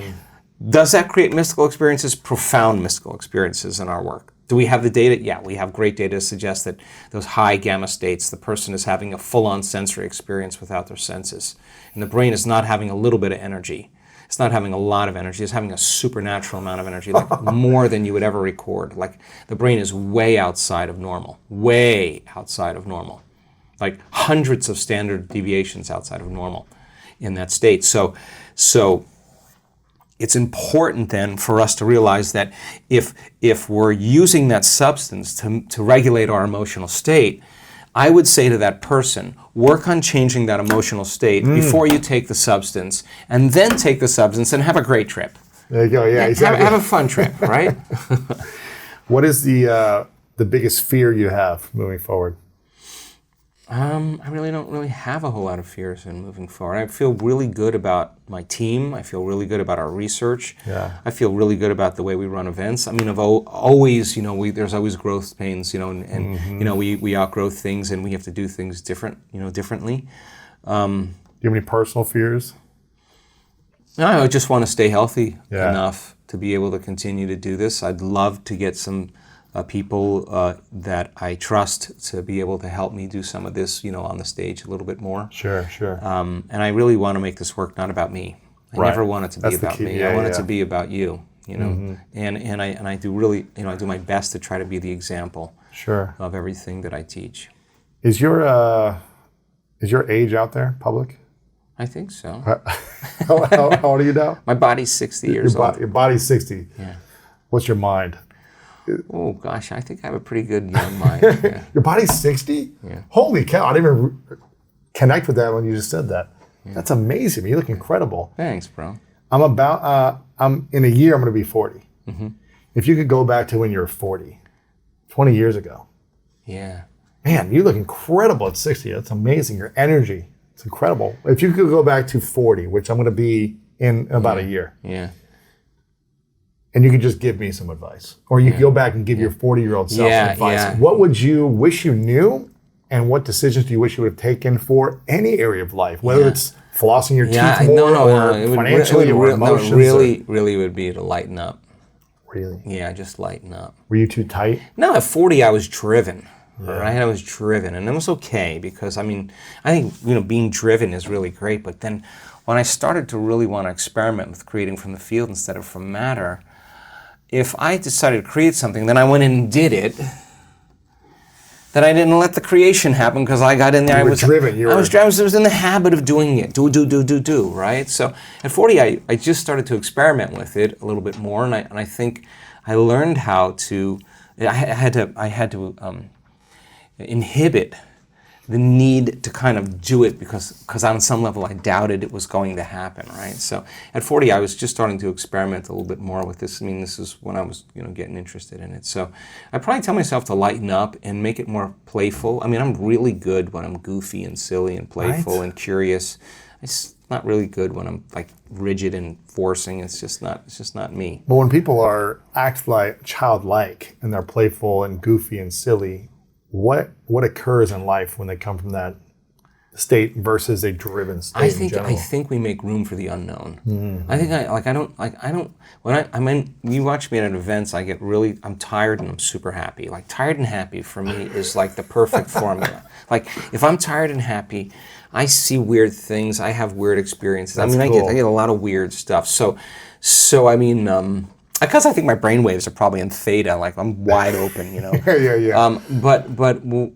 Does that create mystical experiences? Profound mystical experiences in our work. Do we have the data? Yeah, we have great data to suggest that those high gamma states, the person is having a full-on sensory experience without their senses. And the brain is not having a little bit of energy. It's not having a lot of energy. It's having a supernatural amount of energy, like more than you would ever record. Like the brain is way outside of normal, like hundreds of standard deviations outside of normal in that state. So it's important then for us to realize that if we're using that substance to regulate our emotional state, I would say to that person, work on changing that emotional state before you take the substance, and then take the substance and have a great trip. There you go. Yeah, exactly. Have a fun trip, right? What is the biggest fear you have moving forward? I really don't really have a whole lot of fears in moving forward. I feel really good about my team. I feel really good about our research. Yeah. I feel really good about the way we run events. I mean, I've always, there's always growth pains, and we outgrow things and we have to do things differently. Do you have any personal fears? No, I just want to stay healthy enough to be able to continue to do this. I'd love to get some people that I trust to be able to help me do some of this, on the stage a little bit more. Sure. And I really want to make this work not about me. I never want it to be about me. I want it to be about you, And I do really, I do my best to try to be the example of everything that I teach. Is your age out there, public? I think so. How old are you now? My body's 60 years old. Your body's 60. Yeah. What's your mind? Oh gosh, I think I have a pretty good young mind. Yeah. Your body's 60? Yeah. Holy cow, I didn't even connect with that when you just said that. Yeah. That's amazing. You look incredible. Thanks, bro. I'm in a year, I'm going to be 40. Mm-hmm. If you could go back to when you were 40, 20 years ago. Yeah. Man, you look incredible at 60. That's amazing. Your energy, it's incredible. If you could go back to 40, which I'm going to be in about a year. Yeah. And you could just give me some advice. Or you could go back and give your 40-year-old self some advice. Yeah. What would you wish you knew? And what decisions do you wish you would have taken for any area of life? Whether it's flossing your teeth more or financially or emotions? Really would be to lighten up. Really? Yeah, just lighten up. Were you too tight? No, at 40 I was driven. Right? I was driven, and it was okay because I think being driven is really great. But then when I started to really want to experiment with creating from the field instead of from matter, if I decided to create something, then I went in and did it. Then I didn't let the creation happen because I got in there. I was driven. I was in the habit of doing it. Do. Right? So at 40, I just started to experiment with it a little bit more, and I think I learned how to. I had to inhibit the need to kind of do it because on some level I doubted it was going to happen, right? So at 40 I was just starting to experiment a little bit more with this. I mean, this is when I was getting interested in it. So I probably tell myself to lighten up and make it more playful. I mean, I'm really good when I'm goofy and silly and playful and curious. It's not really good when I'm like rigid and forcing. It's just not me. But when people act like childlike and they're playful and goofy and silly, what occurs in life when they come from that state versus a driven state? I think we make room for the unknown. Mm-hmm. When you watch me at events, I'm tired and I'm super happy. Like tired and happy for me is like the perfect formula. Like if I'm tired and happy, I see weird things. I have weird experiences. That's cool. I get a lot of weird stuff. So I mean. Because I think my brain waves are probably in theta, like I'm wide open, Yeah. But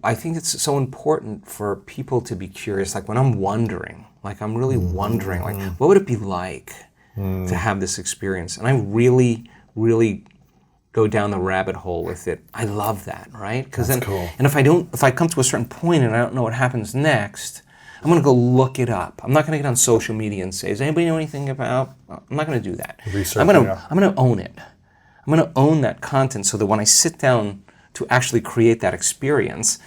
I think it's so important for people to be curious. Like when I'm wondering, like I'm really wondering, like what would it be like to have this experience? And I really, really go down the rabbit hole with it. I love that, right? Because then, cool. And if I come to a certain point and I don't know what happens next, I'm going to go look it up. I'm not going to get on social media and say, does anybody know anything about? I'm not going to do that. I'm going to own it. I'm going to own that content so that when I sit down to actually create that experience,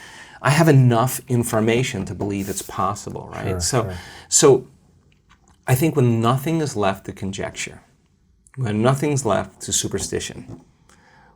I have enough information to believe it's possible, right? So I think when nothing is left to conjecture, when nothing's left to superstition,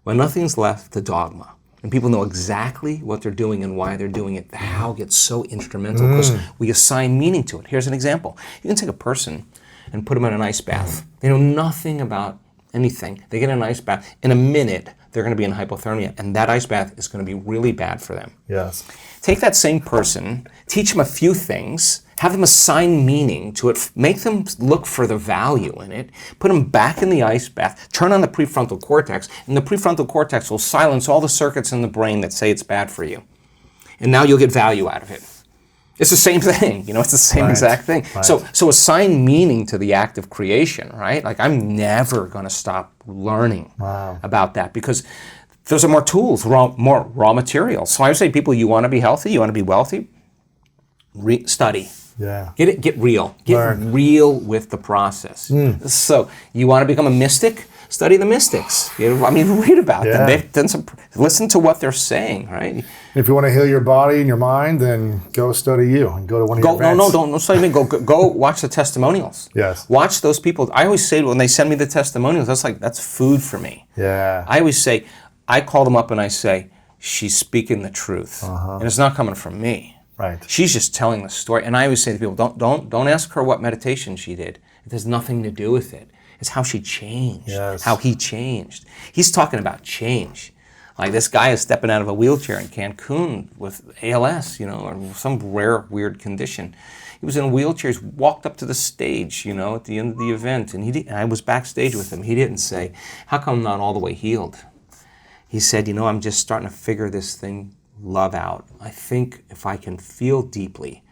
when nothing's left to dogma, and people know exactly what they're doing and why they're doing it, the how gets so instrumental because we assign meaning to it. Here's an example. You can take a person and put them in an ice bath. They know nothing about anything. They get in an ice bath. In a minute, they're going to be in hypothermia, and that ice bath is going to be really bad for them. Yes. Take that same person, teach them a few things, have them assign meaning to it, make them look for the value in it, put them back in the ice bath, turn on the prefrontal cortex, and the prefrontal cortex will silence all the circuits in the brain that say it's bad for you. And now you'll get value out of it. It's the same thing, it's the same exact thing. Right. So assign meaning to the act of creation, right? Like I'm never going to stop learning about that because those are more tools, more raw materials. So I would say people, you want to be healthy, you want to be wealthy, study. Yeah. Get real. Get real with the process. So you want to become a mystic? Study the mystics. Read about them. They've done listen to what they're saying, right? If you want to heal your body and your mind, then go study you and go to one of your events. Don't study me. Go watch the testimonials. Yes. Watch those people. I always say when they send me the testimonials, that's food for me. Yeah. I always say, I call them up and I say, she's speaking the truth. And it's not coming from me. Right. She's just telling the story. And I always say to people, don't ask her what meditation she did. It has nothing to do with it. It's how she changed, how he changed. He's talking about change. Like this guy is stepping out of a wheelchair in Cancun with ALS, or some rare, weird condition. He was in a wheelchair, he walked up to the stage, at the end of the event, and I was backstage with him. He didn't say, how come I'm not all the way healed? He said, I'm just starting to figure this thing, love out. I think if I can feel deeply,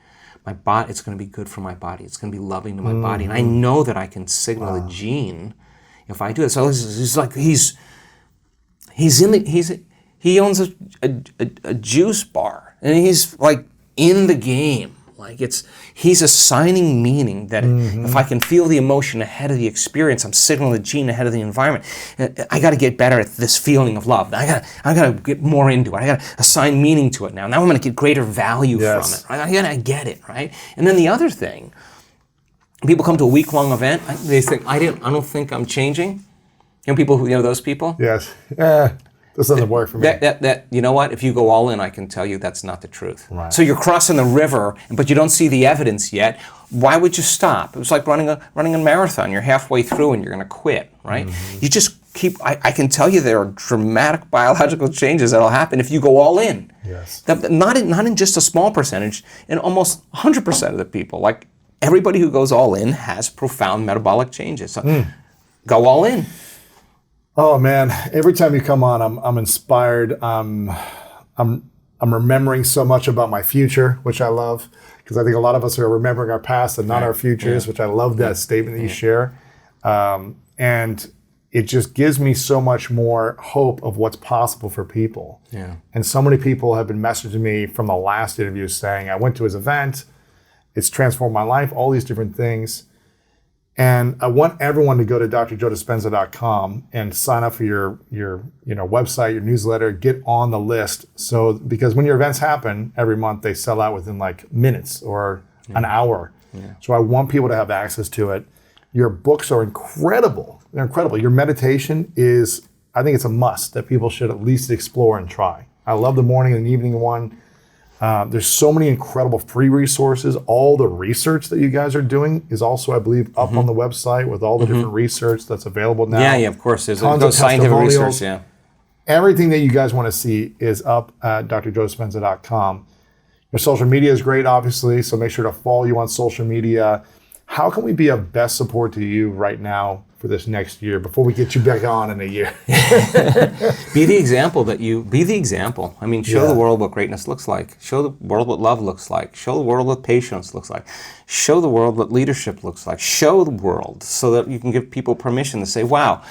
my body, it's going to be good for my body. It's going to be loving to my body. And I know that I can signal a gene if I do it. So he's He owns a juice bar, and he's like in the game. Like he's assigning meaning that if I can feel the emotion ahead of the experience, I'm signaling the gene ahead of the environment. I got to get better at this feeling of love. I got to get more into it. I got to assign meaning to it now. Now I'm going to get greater value from it. Right? I got to get it right. And then the other thing, people come to a week-long event. They think I don't think I'm changing. People who those people. Yes. This doesn't work for me. That you know what? If you go all in, I can tell you that's not the truth. Right. So you're crossing the river, but you don't see the evidence yet. Why would you stop? It was like running a marathon. You're halfway through and you're going to quit, right? You just keep. I can tell you there are dramatic biological changes that'll happen if you go all in. Yes. Not in just a small percentage. In almost 100% of the people, like everybody who goes all in has profound metabolic changes. So go all in. Oh man! Every time you come on, I'm inspired. I'm remembering so much about my future, which I love, because I think a lot of us are remembering our past and not our futures, which I love that statement that you share. And it just gives me so much more hope of what's possible for people. Yeah. And so many people have been messaging me from the last interview saying, I went to his event, it's transformed my life, all these different things. And I want everyone to go to drjoedispenza.com and sign up for your website, your newsletter, get on the list. So because when your events happen every month, they sell out within like minutes or an hour. Yeah. So I want people to have access to it. Your books are incredible. They're incredible. Your meditation is, I think it's a must that people should at least explore and try. I love the morning and evening one. There's so many incredible free resources. All the research that you guys are doing is also, I believe, up on the website with all the different research that's available now. Yeah, of course. There's tons of scientific testimonials. research, Everything that you guys want to see is up at drjoedispenza.com. Your social media is great, obviously, so make sure to follow you on social media. How can we be of best support to you right now for this next year before we get you back on in a year? Be the example. I mean, show the world what greatness looks like. Show the world what love looks like. Show the world what patience looks like. Show the world what leadership looks like. Show the world so that you can give people permission to say, wow,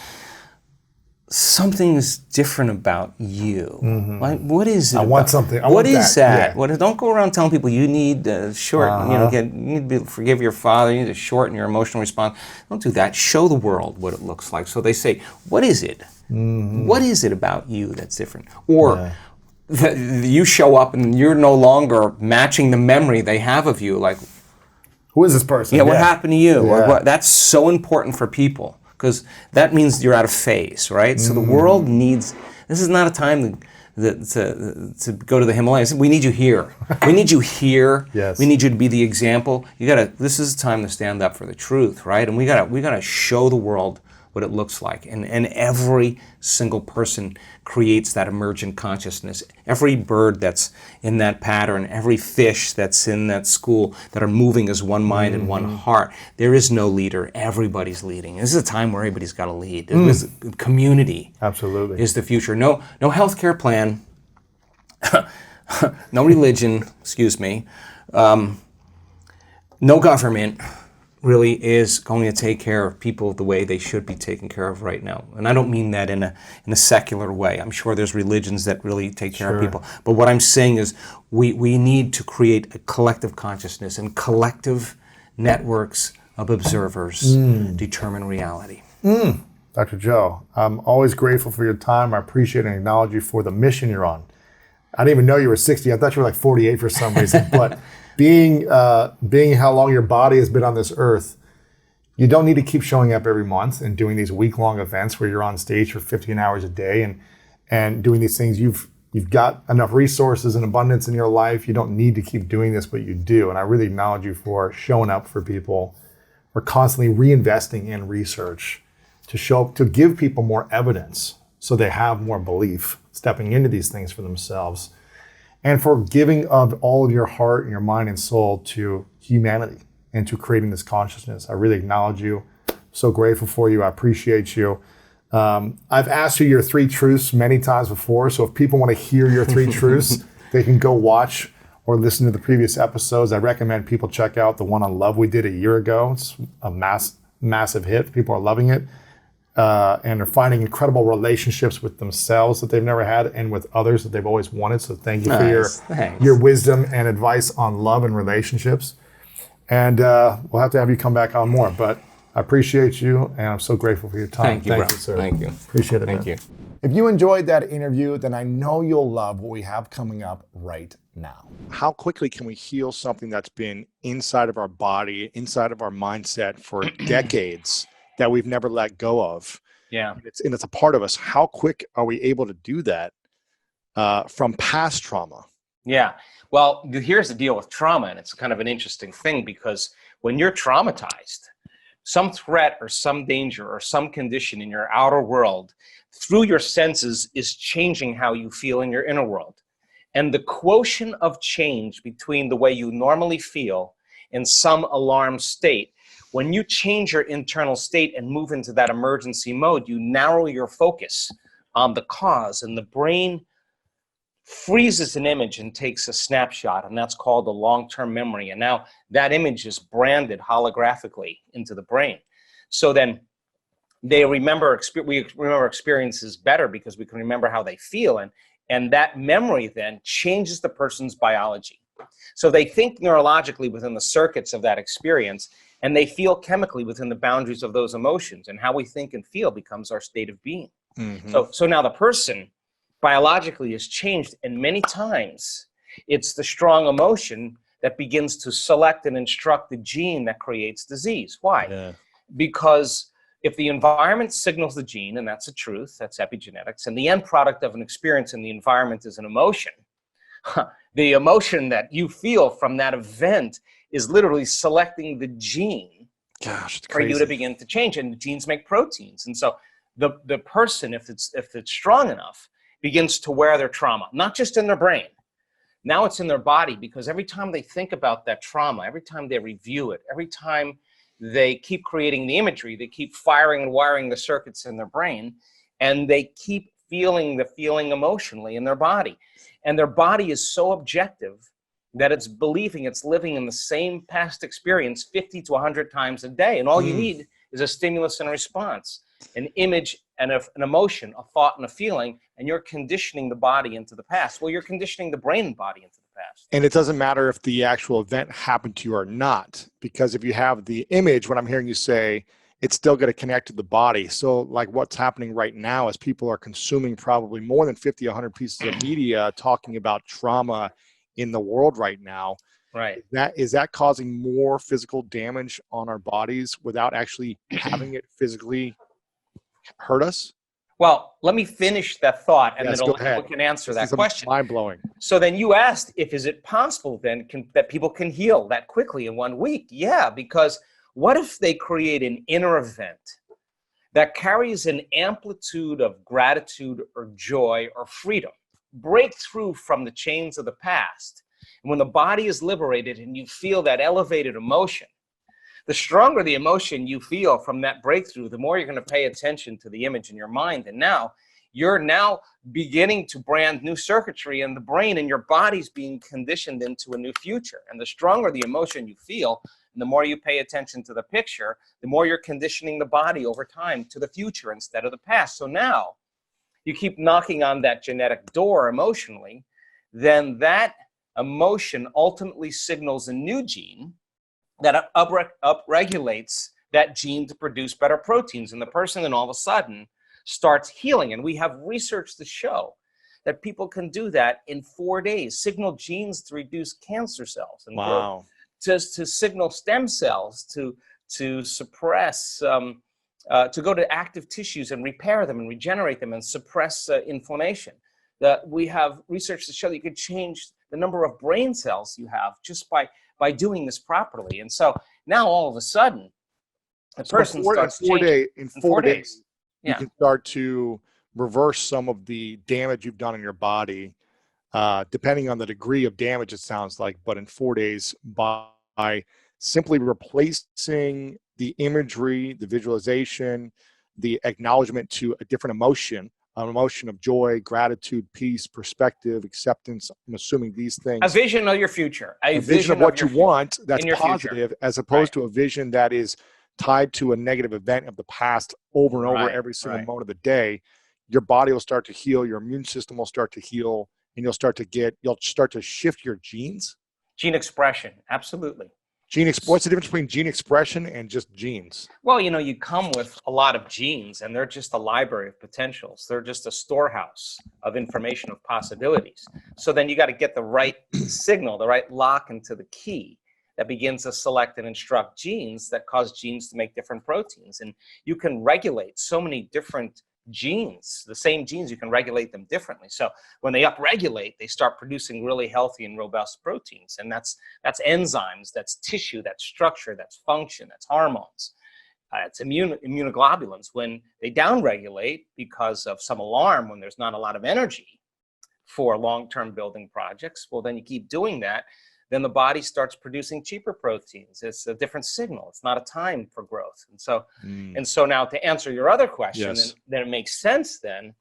something's different about you. Like, what is it? I want something. What is that? Yeah. Don't go around telling people you need to shorten. You need to forgive your father. You need to shorten your emotional response. Don't do that. Show the world what it looks like. So they say, what is it? What is it about you that's different? Or you show up and you're no longer matching the memory they have of you. Like, who is this person? What happened to you? Yeah. That's so important for people. Because that means you're out of phase, right? So the world needs, this is not a time to go to the Himalayas. We need you here. We need you here. Yes. We need you to be the example. This is a time to stand up for the truth, right? And we gotta show the world what it looks like. And every single person creates that emergent consciousness. Every bird that's in that pattern, every fish that's in that school that are moving as one mind and one heart. There is no leader. Everybody's leading. This is a time where everybody's got to lead. Community Absolutely. is the future. No healthcare plan, no religion, no government really is going to take care of people the way they should be taken care of right now. And I don't mean that in a secular way. I'm sure there's religions that really take care of people. But what I'm saying is we need to create a collective consciousness, and collective networks of observers determine reality. Dr. Joe, I'm always grateful for your time. I appreciate and acknowledge you for the mission you're on. I didn't even know you were 60. I thought you were like 48 for some reason. But being how long your body has been on this earth, you don't need to keep showing up every month and doing these week-long events where you're on stage for 15 hours a day and doing these things. You've got enough resources and abundance in your life. You don't need to keep doing this, but you do. And I really acknowledge you for showing up for people, for constantly reinvesting in research to give people more evidence so they have more belief stepping into these things for themselves, and for giving of all of your heart and your mind and soul to humanity and to creating this consciousness. I really acknowledge you. So grateful for you. I appreciate you. I've asked you your 3 truths many times before, so if people want to hear your 3 truths, they can go watch or listen to the previous episodes. I recommend people check out the one on love we did a year ago. It's a massive hit. People are loving it. and they're finding incredible relationships with themselves that they've never had and with others that they've always wanted. So thank you for your wisdom and advice on love and relationships. And we'll have to have you come back on more. But I appreciate you, and I'm so grateful for your time. Thank you, sir. Thank you. Appreciate it. Thank man. you. If you enjoyed that interview, then I know you'll love what we have coming up right now. How quickly can we heal something that's been inside of our body, inside of our mindset for decades that we've never let go of? Yeah. And it's a part of us. How quick are we able to do that from past trauma? Yeah. Well, here's the deal with trauma, and it's kind of an interesting thing because when you're traumatized, some threat or some danger or some condition in your outer world through your senses is changing how you feel in your inner world. And the quotient of change between the way you normally feel in some alarm state, when you change your internal state and move into that emergency mode, you narrow your focus on the cause, and the brain freezes an image and takes a snapshot, and that's called a long-term memory. And now that image is branded holographically into the brain. So then we remember experiences better because we can remember how they feel, and that memory then changes the person's biology. So they think neurologically within the circuits of that experience, and they feel chemically within the boundaries of those emotions, and how we think and feel becomes our state of being. Mm-hmm. So now the person biologically is changed, and many times it's the strong emotion that begins to select and instruct the gene that creates disease. Why? Yeah. Because if the environment signals the gene, and that's a truth, that's epigenetics, and the end product of an experience in the environment is an emotion, the emotion that you feel from that event is literally selecting the gene for you to begin to change, and the genes make proteins. And so the person, if it's strong enough, begins to wear their trauma, not just in their brain. Now it's in their body, because every time they think about that trauma, every time they review it, every time they keep creating the imagery, they keep firing and wiring the circuits in their brain, and they keep feeling the feeling emotionally in their body. And their body is so objective that it's believing it's living in the same past experience 50 to 100 times a day. And all you need is a stimulus and a response, an image and an emotion, a thought and a feeling, and you're conditioning the body into the past. Well, you're conditioning the brain and body into the past. And it doesn't matter if the actual event happened to you or not, because if you have the image, what I'm hearing you say, it's still going to connect to the body. So like what's happening right now is people are consuming probably more than 50, 100 pieces of media talking about trauma in the world right now. Right. Is that causing more physical damage on our bodies without actually having it physically hurt us? Well, let me finish that thought, and Yes, then go ahead. we can answer This that is question. mind-blowing. So then you asked, is it possible then that people can heal that quickly in 1 week? Yeah, because what if they create an inner event that carries an amplitude of gratitude or joy or freedom, break through from the chains of the past, and when the body is liberated and you feel that elevated emotion, the stronger the emotion you feel from that breakthrough, the more you're going to pay attention to the image in your mind. And now you're beginning to brand new circuitry in the brain, and your body's being conditioned into a new future. And the stronger the emotion you feel, and the more you pay attention to the picture, the more you're conditioning the body over time to the future instead of the past. So now you keep knocking on that genetic door emotionally, then that emotion ultimately signals a new gene that upregulates that gene to produce better proteins. And the person then all of a sudden starts healing. And we have research to show that people can do that in 4 days, signal genes to reduce cancer cells and growth, to signal stem cells to suppress, to go to active tissues and repair them and regenerate them and suppress inflammation. That we have research to show that you could change the number of brain cells you have just by doing this properly. And so now all of a sudden, the person starts changing. In 4 days, yeah, you can start to reverse some of the damage you've done in your body, depending on the degree of damage, it sounds like. But in 4 days, by simply replacing the imagery, the visualization, the acknowledgement to a different emotion, an emotion of joy, gratitude, peace, perspective, acceptance. I'm assuming these things. A vision of your future. A vision of what you want that's positive, as opposed to a vision that is tied to a negative event of the past over and over Right, every single right. moment of the day, your body will start to heal, your immune system will start to heal, and you'll start to shift your genes. Gene expression, absolutely. What's the difference between gene expression and just genes? Well, you come with a lot of genes, and they're just a library of potentials. They're just a storehouse of information, of possibilities. So then you got to get the right signal, the right lock into the key that begins to select and instruct genes that cause genes to make different proteins. And you can regulate so many different genes, the same genes, you can regulate them differently. So when they upregulate, they start producing really healthy and robust proteins. And that's enzymes, that's tissue, that's structure, that's function, that's hormones. It's immunoglobulins. When they downregulate because of some alarm, when there's not a lot of energy for long-term building projects, well, then you keep doing that. Then the body starts producing cheaper proteins. It's a different signal. It's not a time for growth. And so now to answer your other question, Yes. then it makes sense then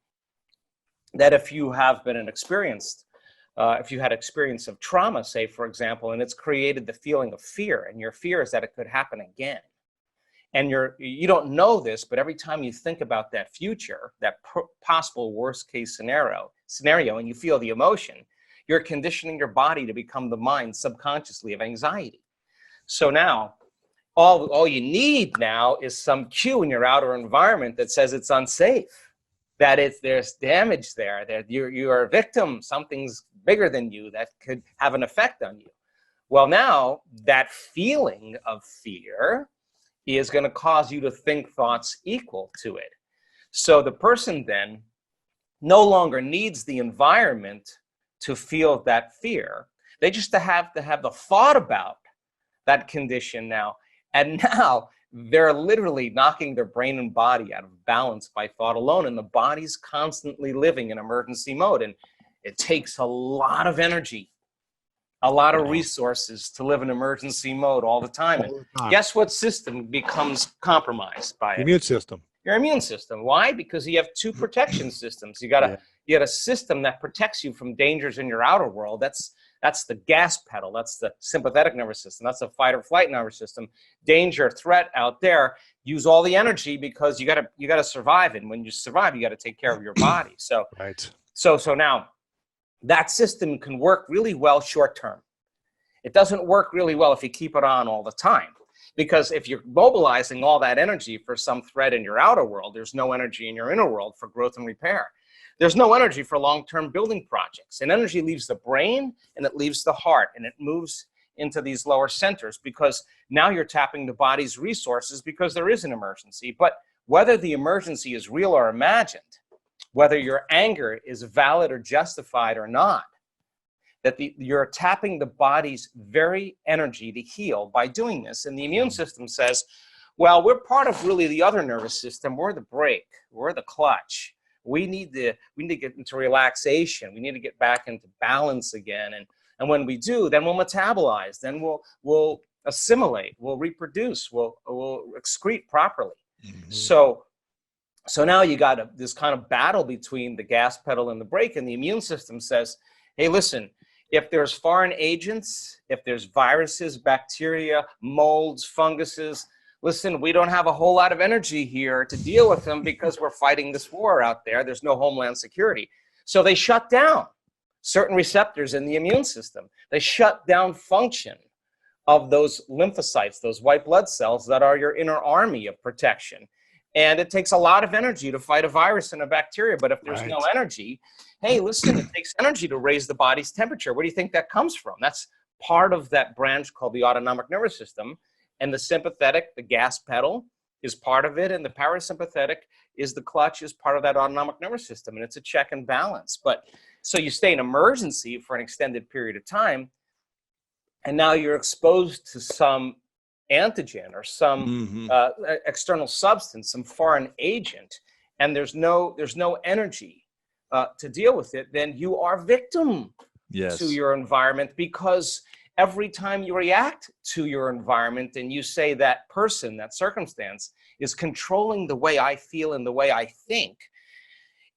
that if you have been if you had experience of trauma, say, for example, and it's created the feeling of fear, and your fear is that it could happen again. And you don't know this, but every time you think about that future, that possible worst case scenario, and you feel the emotion, you're conditioning your body to become the mind subconsciously of anxiety. So now, all you need now is some cue in your outer environment that says it's unsafe, that there's damage there, that you're a victim, something's bigger than you that could have an effect on you. Well, now that feeling of fear is going to cause you to think thoughts equal to it. So the person then no longer needs the environment to feel that fear. They just have to have the thought about that condition now. And now they're literally knocking their brain and body out of balance by thought alone. And the body's constantly living in emergency mode. And it takes a lot of energy, a lot of resources to live in emergency mode all the time. And guess what system becomes compromised by it? Immune system. Your immune system. Why? Because you have two protection systems. You got a system that protects you from dangers in your outer world. That's the gas pedal. That's the sympathetic nervous system. That's the fight or flight nervous system. Danger, threat out there. Use all the energy because you got to survive. And when you survive, you got to take care of your body. So Right. So now that system can work really well short term. It doesn't work really well if you keep it on all the time. Because if you're mobilizing all that energy for some threat in your outer world, there's no energy in your inner world for growth and repair. There's no energy for long-term building projects. And energy leaves the brain and it leaves the heart and it moves into these lower centers because now you're tapping the body's resources because there is an emergency. But whether the emergency is real or imagined, whether your anger is valid or justified or not, that you're tapping the body's very energy to heal by doing this. And the immune system says, well, we're part of really the other nervous system. We're the brake. We're the clutch. We need to get into relaxation. We need to get back into balance again. And when we do, then we'll metabolize. Then we'll assimilate. We'll reproduce. We'll excrete properly. Mm-hmm. So now you got this kind of battle between the gas pedal and the brake. And the immune system says, hey, listen, if there's foreign agents, if there's viruses, bacteria, molds, funguses, listen, we don't have a whole lot of energy here to deal with them because we're fighting this war out there. There's no homeland security. So they shut down certain receptors in the immune system. They shut down function of those lymphocytes, those white blood cells that are your inner army of protection. And it takes a lot of energy to fight a virus and a bacteria. But if there's no energy, hey, listen, it takes energy to raise the body's temperature. Where do you think that comes from? That's part of that branch called the autonomic nervous system. And the sympathetic, the gas pedal, is part of it. And the parasympathetic is the clutch, is part of that autonomic nervous system. And it's a check and balance. But so you stay in emergency for an extended period of time. And now you're exposed to some antigen or some external substance, some foreign agent, and there's no energy to deal with it, then you are victim to your environment, because every time you react to your environment and you say that person, that circumstance is controlling the way I feel and the way I think,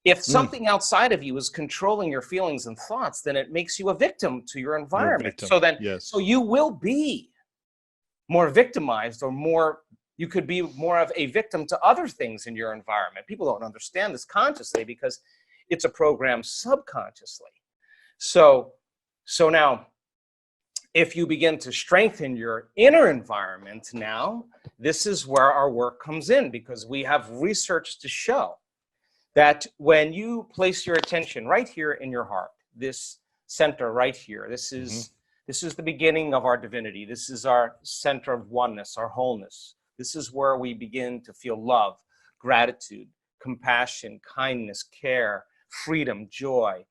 if something outside of you is controlling your feelings and thoughts, then it makes you a victim to your environment. So then, so you will be more victimized or more You could be more of a victim to other things in your environment. People don't understand this consciously because it's a program subconsciously. So now, if you begin to strengthen your inner environment now, this is where our work comes in, because we have research to show that when you place your attention right here in your heart, this center right here, this is the beginning of our divinity. This is our center of oneness, our wholeness. This is where we begin to feel love, gratitude, compassion, kindness, care, freedom, joy.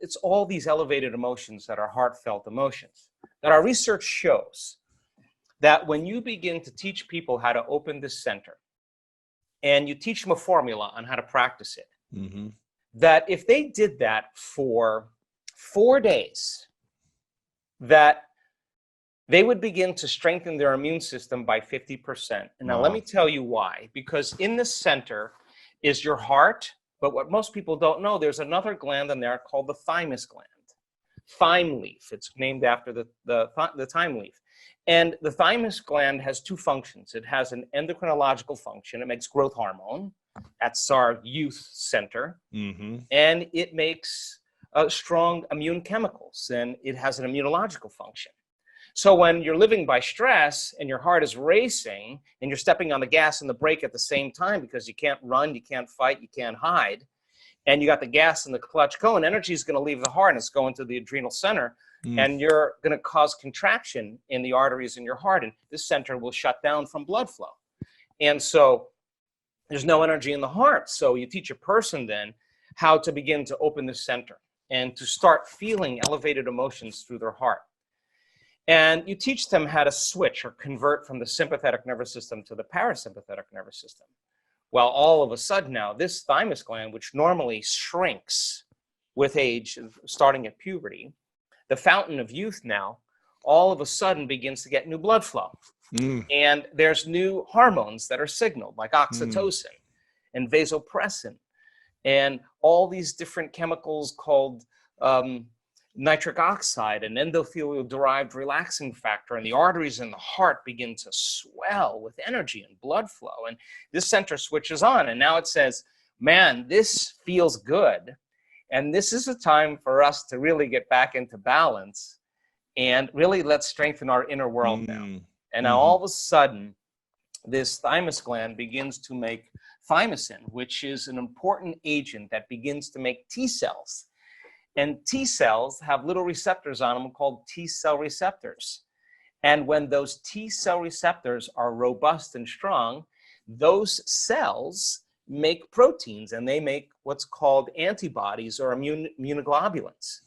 It's all these elevated emotions that are heartfelt emotions. That our research shows that when you begin to teach people how to open this center, and you teach them a formula on how to practice it, that if they did that for 4 days, that they would begin to strengthen their immune system by 50%. And now let me tell you why. Because in the center is your heart, but what most people don't know, there's another gland in there called the thymus gland. Thyme leaf. It's named after the thyme leaf. And the thymus gland has two functions. It has an endocrinological function. It makes growth hormone. That's our youth center. And it makes strong immune chemicals, and it has an immunological function. So when you're living by stress and your heart is racing and you're stepping on the gas and the brake at the same time because you can't run, you can't fight, you can't hide, and you got the gas and the clutch going, energy is going to leave the heart and it's going to the adrenal center, and you're going to cause contraction in the arteries in your heart, and this center will shut down from blood flow. And so there's no energy in the heart. So you teach a person then how to begin to open the center and to start feeling elevated emotions through their heart. And you teach them how to switch or convert from the sympathetic nervous system to the parasympathetic nervous system. Well, all of a sudden now, this thymus gland, which normally shrinks with age, starting at puberty, the fountain of youth now, all of a sudden begins to get new blood flow. And there's new hormones that are signaled, like oxytocin and vasopressin, and all these different chemicals called nitric oxide and endothelial-derived relaxing factor, and the arteries in the heart begin to swell with energy and blood flow. And this center switches on, and now it says, man, this feels good. And this is a time for us to really get back into balance and really let's strengthen our inner world now. And now all of a sudden, this thymus gland begins to make thymosin, which is an important agent that begins to make T cells. And T cells have little receptors on them called T cell receptors. And when those T cell receptors are robust and strong, those cells make proteins, and they make what's called antibodies or immunoglobulins.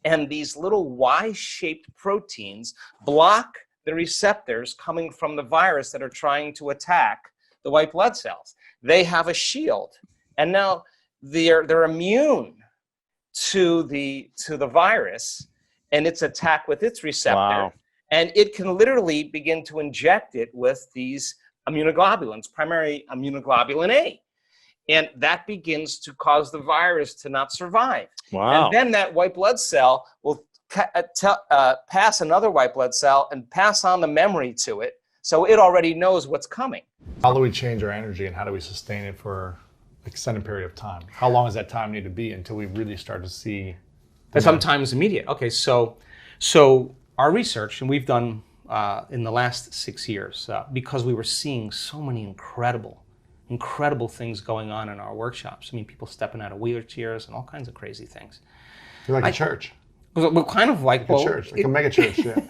And these little Y-shaped proteins block the receptors coming from the virus that are trying to attack the white blood cells. They have a shield, and now they're immune to the virus and its attack with its receptor, and it can literally begin to inject it with these immunoglobulins, primary immunoglobulin A, and that begins to cause the virus to not survive. And then that white blood cell will pass another white blood cell and pass on the memory to it, so it already knows what's coming. How do we change our energy, and how do we sustain it for an extended period of time? How long does that time need to be until we really start to see? Sometimes immediate. Okay, so our research, and we've done in the last 6 years, because we were seeing so many incredible things going on in our workshops. I mean, people stepping out of wheelchairs and all kinds of crazy things. You're like a church. We're kind of like a church, like a mega church, yeah.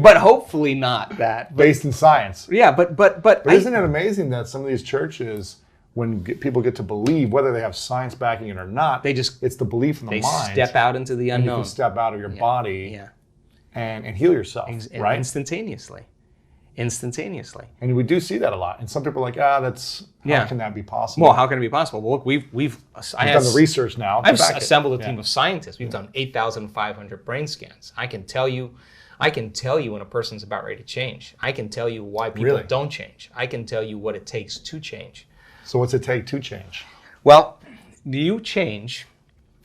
But hopefully not that. Based in science. Yeah, but isn't it amazing that some of these churches, when people get to believe, whether they have science backing it or not, it's the belief in the mind. They step out into the unknown. And you can step out of your body and heal yourself, right? Instantaneously. And we do see that a lot. And some people are like, how can that be possible? Well, how can it be possible? Well, look, we've done the research now. I've assembled a team of scientists. We've done 8,500 brain scans. I can tell you when a person's about ready to change. I can tell you why people don't change. I can tell you what it takes to change. So what's it take to change? Well, you change.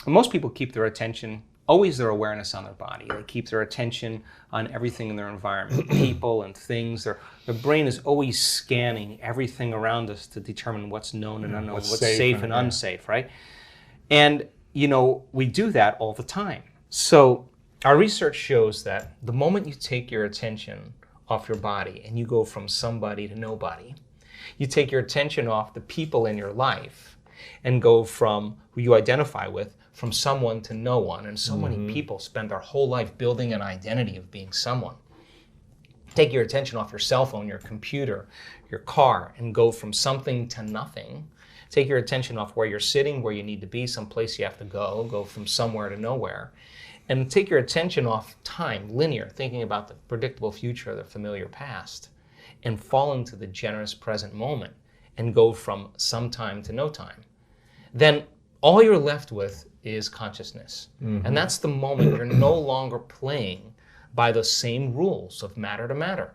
Most people keep their attention always their awareness on their body. They keep their attention on everything in their environment, people and things. Their brain is always scanning everything around us to determine what's known and unknown, what's safe and unsafe, right? And, we do that all the time. So our research shows that the moment you take your attention off your body and you go from somebody to nobody, you take your attention off the people in your life and go from who you identify with, from someone to no one. And so many people spend their whole life building an identity of being someone. Take your attention off your cell phone, your computer, your car, and go from something to nothing. Take your attention off where you're sitting, where you need to be, someplace you have to go from somewhere to nowhere. And take your attention off time, linear, thinking about the predictable future or the familiar past, and fall into the generous present moment and go from some time to no time. Then all you're left with is consciousness. And that's the moment you're no longer playing by the same rules of matter to matter.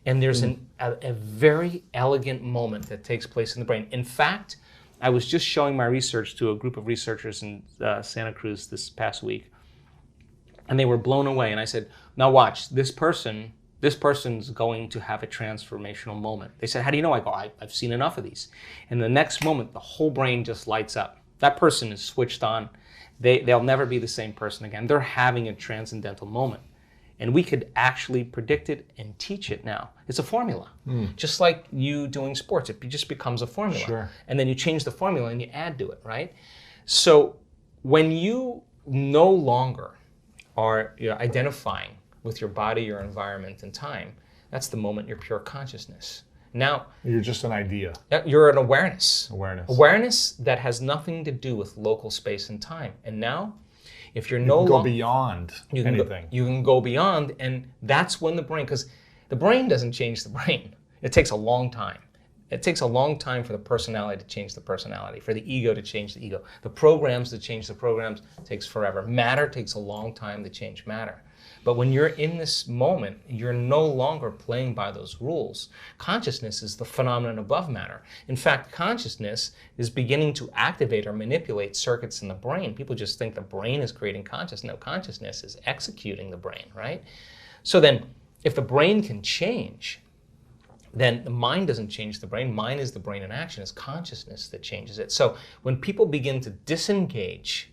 And there's a very elegant moment that takes place in the brain. In fact, I was just showing my research to a group of researchers in Santa Cruz this past week, and they were blown away. And I said, now watch, this person's going to have a transformational moment. They said, how do you know? I go, I've seen enough of these. And the next moment, the whole brain just lights up. That person is switched on. They'll never be the same person again. They're having a transcendental moment. And we could actually predict it and teach it now. It's a formula. Just like you doing sports, it just becomes a formula. Sure. And then you change the formula and you add to it, right? So when you no longer are identifying with your body, your environment, and time, that's the moment you're pure consciousness. Now, You're just an idea. you're an awareness. Awareness. Awareness that has nothing to do with local space and time. And now, if you're You no can go longer beyond anything. you can go beyond, and that's when the brain, because the brain doesn't change the brain. It takes a long time. It takes a long time for the personality to change the personality, for the ego to change the ego. The programs to change the programs takes forever. Matter takes a long time to change matter. But when you're in this moment, you're no longer playing by those rules. Consciousness is the phenomenon above matter. In fact, consciousness is beginning to activate or manipulate circuits in the brain. People just think the brain is creating consciousness. No, consciousness is executing the brain, right? So then, if the brain can change, then the mind doesn't change the brain. Mind is the brain in action. It's consciousness that changes it. So when people begin to disengage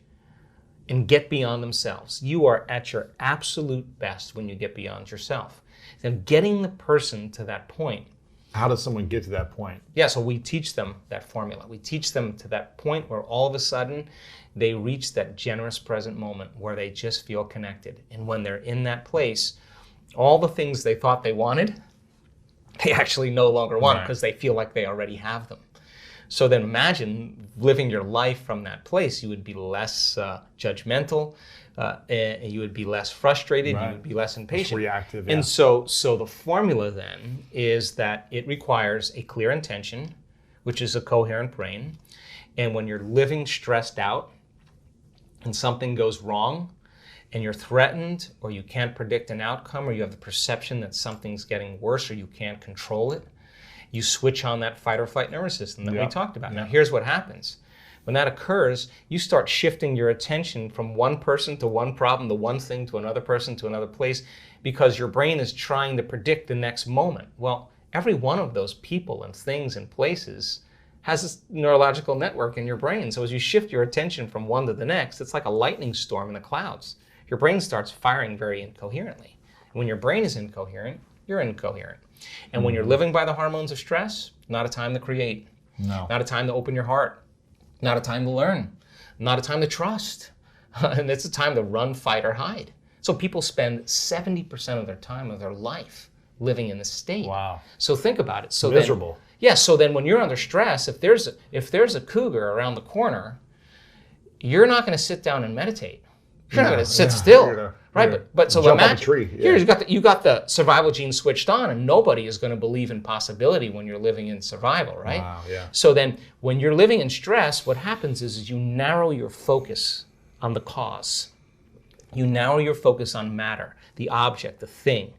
and get beyond themselves, you are at your absolute best when you get beyond yourself. Then getting the person to that point. How does someone get to that point? Yeah, so we teach them that formula. We teach them to that point where all of a sudden they reach that generous present moment where they just feel connected. And when they're in that place, all the things they thought they wanted, they actually no longer want because they feel like they already have them. So then imagine living your life from that place. You would be less judgmental, you would be less frustrated, you would be less impatient. Less reactive, And so the formula then is that it requires a clear intention, which is a coherent brain. And when you're living stressed out and something goes wrong, and you're threatened, or you can't predict an outcome, or you have the perception that something's getting worse, or you can't control it, you switch on that fight or flight nervous system that we talked about. Now, here's what happens. When that occurs, you start shifting your attention from one person to one problem, to one thing, to another person, to another place, because your brain is trying to predict the next moment. Well, every one of those people and things and places has this neurological network in your brain. So as you shift your attention from one to the next, it's like a lightning storm in the clouds. Your brain starts firing very incoherently. And when your brain is incoherent, you're incoherent. And when you're living by the hormones of stress, not a time to create. No. Not a time to open your heart. Not a time to learn. Not a time to trust. And it's a time to run, fight, or hide. So people spend 70% of their time of their life living in this state. Wow. So think about it. So miserable. So then when you're under stress, if there's a cougar around the corner, you're not going to sit down and meditate. You're not going to sit still, right? But so jump imagine up a tree. here you got the survival gene switched on, and nobody is going to believe in possibility when you're living in survival, right? Wow, yeah. So then, when you're living in stress, what happens is you narrow your focus on the cause. You narrow your focus on matter, the object, the thing,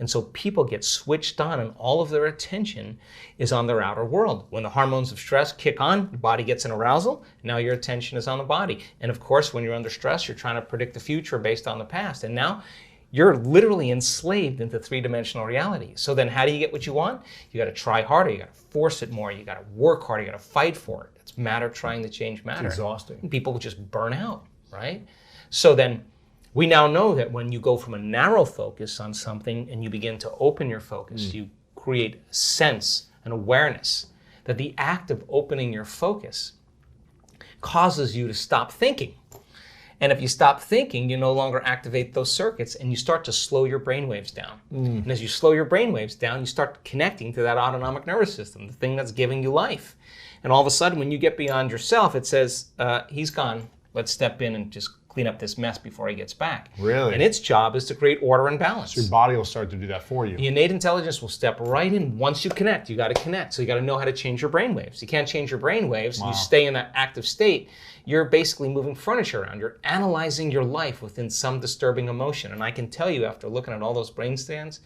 And so people get switched on and all of their attention is on their outer world. When the hormones of stress kick on, the body gets an arousal. Now your attention is on the body. And of course, when you're under stress, you're trying to predict the future based on the past. And now you're literally enslaved into three-dimensional reality. So then how do you get what you want? You got to try harder. You got to force it more. You got to work harder. You got to fight for it. It's matter trying to change matter. It's exhausting. And people just burn out, right? So then we now know that when you go from a narrow focus on something and you begin to open your focus, you create a sense, an awareness that the act of opening your focus causes you to stop thinking. And if you stop thinking, you no longer activate those circuits and you start to slow your brain waves down. And as you slow your brain waves down, you start connecting to that autonomic nervous system, the thing that's giving you life. And all of a sudden, when you get beyond yourself, it says, he's gone. Let's step in and just clean up this mess before he gets back. Really? And its job is to create order and balance. So your body will start to do that for you. The innate intelligence will step right in. Once you connect, you got to connect. So you got to know how to change your brain waves. You can't change your brain waves. Wow. You stay in that active state. You're basically moving furniture around. You're analyzing your life within some disturbing emotion. And I can tell you, after looking at all those brain scans,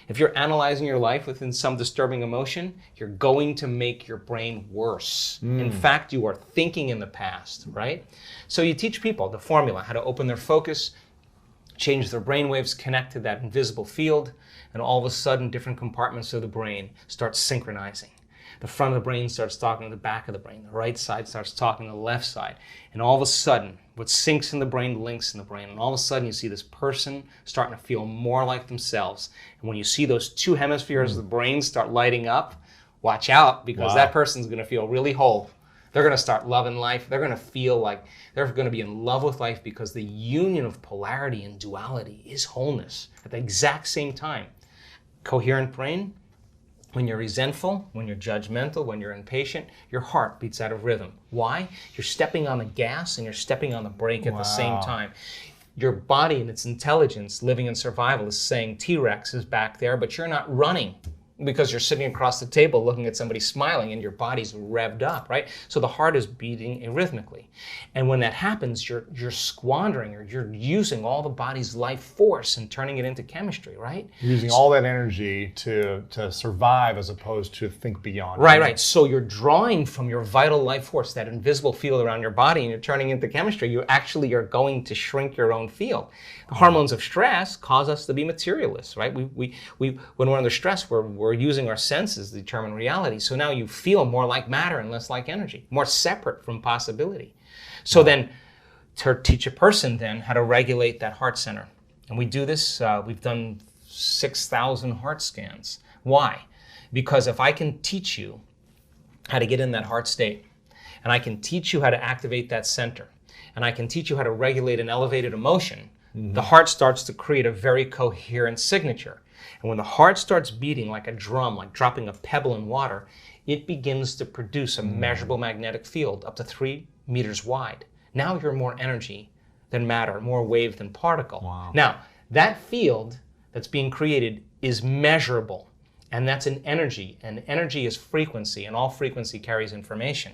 if you're analyzing your life within some disturbing emotion, you're going to make your brain worse. In fact, you are thinking in the past, right? So you teach people the formula, how to open their focus, change their brain waves, connect to that invisible field, and all of a sudden, different compartments of the brain start synchronizing. The front of the brain starts talking to the back of the brain. The right side starts talking to the left side. And all of a sudden, what sinks in the brain links in the brain. And all of a sudden, you see this person starting to feel more like themselves. And when you see those two hemispheres of the brain start lighting up, watch out, because that person's going to feel really whole. They're going to start loving life. They're going to feel like they're going to be in love with life because the union of polarity and duality is wholeness at the exact same time. Coherent brain. When you're resentful, when you're judgmental, when you're impatient, your heart beats out of rhythm. Why? You're stepping on the gas and you're stepping on the brake at the same time. Your body and its intelligence, living in survival, is saying T-Rex is back there, but you're not running because you're sitting across the table looking at somebody smiling and your body's revved up, right? So the heart is beating arrhythmically. And when that happens, you're squandering or you're using all the body's life force and turning it into chemistry, right? Using all that energy to survive as opposed to think beyond. Right. So you're drawing from your vital life force, that invisible field around your body, and you're turning it into chemistry. You actually are going to shrink your own field. The hormones of stress cause us to be materialists, right? We when we're under stress, we're using our senses to determine reality. So now you feel more like matter and less like energy, more separate from possibility. So then to teach a person then how to regulate that heart center. And we do this, we've done 6,000 heart scans. Why? Because if I can teach you how to get in that heart state, and I can teach you how to activate that center, and I can teach you how to regulate an elevated emotion, the heart starts to create a very coherent signature. And when the heart starts beating like a drum, like dropping a pebble in water, it begins to produce a measurable magnetic field up to 3 meters wide. Now you're more energy than matter, more wave than particle. Wow. Now, that field that's being created is measurable, and that's an energy, and energy is frequency, and all frequency carries information.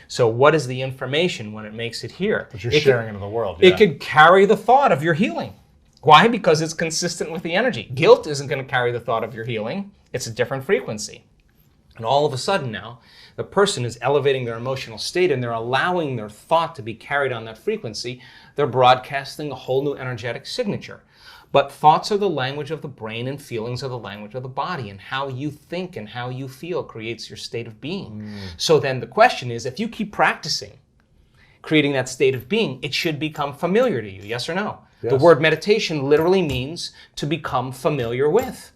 So what is the information when it makes it here? But you're sharing into the world. It could carry the thought of your healing. Why? Because it's consistent with the energy. Guilt isn't going to carry the thought of your healing. It's a different frequency. And all of a sudden now, the person is elevating their emotional state and they're allowing their thought to be carried on that frequency. They're broadcasting a whole new energetic signature. But thoughts are the language of the brain and feelings are the language of the body. And how you think and how you feel creates your state of being. So then the question is, if you keep practicing creating that state of being, it should become familiar to you, yes or no? Yes. The word meditation literally means to become familiar with.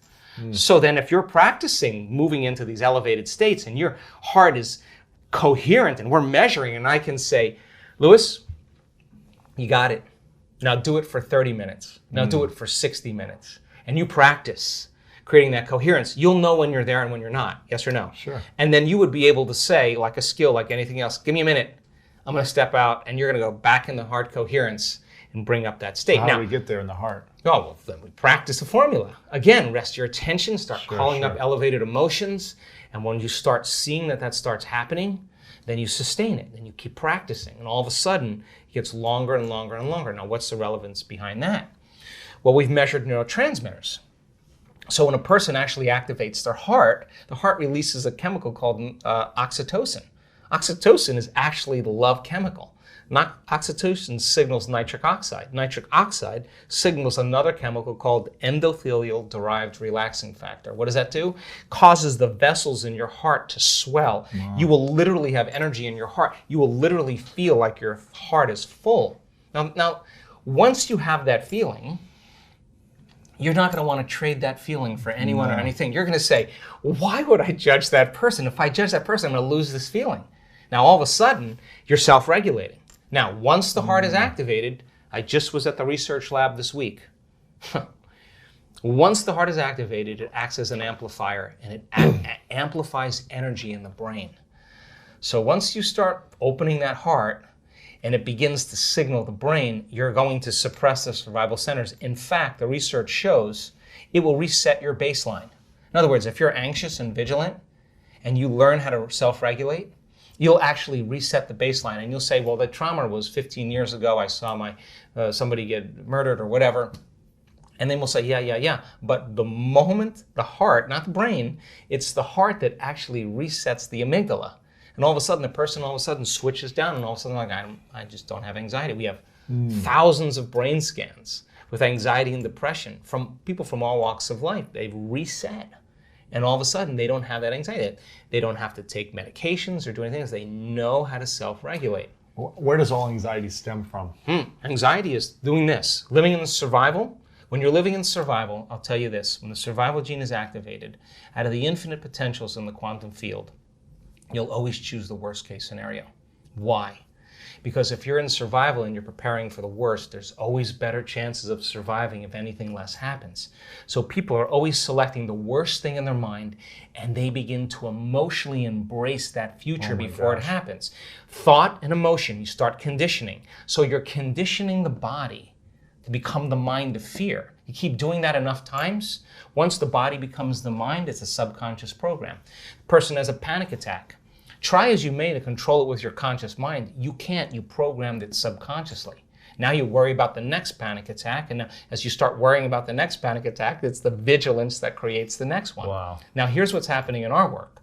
So then if you're practicing moving into these elevated states and your heart is coherent and we're measuring and I can say, Lewis, you got it. Now do it for 30 minutes. Now do it for 60 minutes. And you practice creating that coherence. You'll know when you're there and when you're not, yes or no? Sure. And then you would be able to say, like a skill, like anything else, give me a minute. I'm going to step out and you're going to go back in the heart coherence and bring up that state. How Now, do we get there in the heart? oh, well, then we practice the formula. Again, rest your attention, start calling up elevated emotions, and when you start seeing that starts happening, then you sustain it, and you keep practicing, and all of a sudden, it gets longer and longer and longer. Now, what's the relevance behind that? Well, we've measured neurotransmitters. So when a person actually activates their heart, the heart releases a chemical called oxytocin. Oxytocin is actually the love chemical. Oxytocin signals nitric oxide. Nitric oxide signals another chemical called endothelial-derived relaxing factor. What does that do? Causes the vessels in your heart to swell. Wow. You will literally have energy in your heart. You will literally feel like your heart is full. Now, once you have that feeling, you're not going to want to trade that feeling for anyone or anything. You're going to say, why would I judge that person? If I judge that person, I'm going to lose this feeling. Now, all of a sudden, you're self-regulating. Now, once the heart is activated, I just was at the research lab this week. Once the heart is activated, it acts as an amplifier, and it amplifies energy in the brain. So once you start opening that heart, and it begins to signal the brain, you're going to suppress the survival centers. In fact, the research shows it will reset your baseline. In other words, if you're anxious and vigilant, and you learn how to self-regulate, you'll actually reset the baseline, and you'll say, well, the trauma was 15 years ago. I saw somebody get murdered or whatever. And then we'll say, yeah. But the moment the heart, not the brain, it's the heart that actually resets the amygdala. And all of a sudden, the person switches down, and all of a sudden, like, I just don't have anxiety. We have thousands of brain scans with anxiety and depression from people from all walks of life. They've reset. And all of a sudden, they don't have that anxiety. They don't have to take medications or do anything else. They know how to self-regulate. Where does all anxiety stem from? Anxiety is doing this. Living in survival. When you're living in survival, I'll tell you this. When the survival gene is activated, out of the infinite potentials in the quantum field, you'll always choose the worst case scenario. Why? Because if you're in survival and you're preparing for the worst, there's always better chances of surviving if anything less happens. So people are always selecting the worst thing in their mind, and they begin to emotionally embrace that future before it happens. Thought and emotion, you start conditioning. So you're conditioning the body to become the mind of fear. You keep doing that enough times, once the body becomes the mind, it's a subconscious program. The person has a panic attack. Try as you may to control it with your conscious mind. You can't. You programmed it subconsciously. Now you worry about the next panic attack, and as you start worrying about the next panic attack, it's the vigilance that creates the next one. Wow. Now here's what's happening in our work.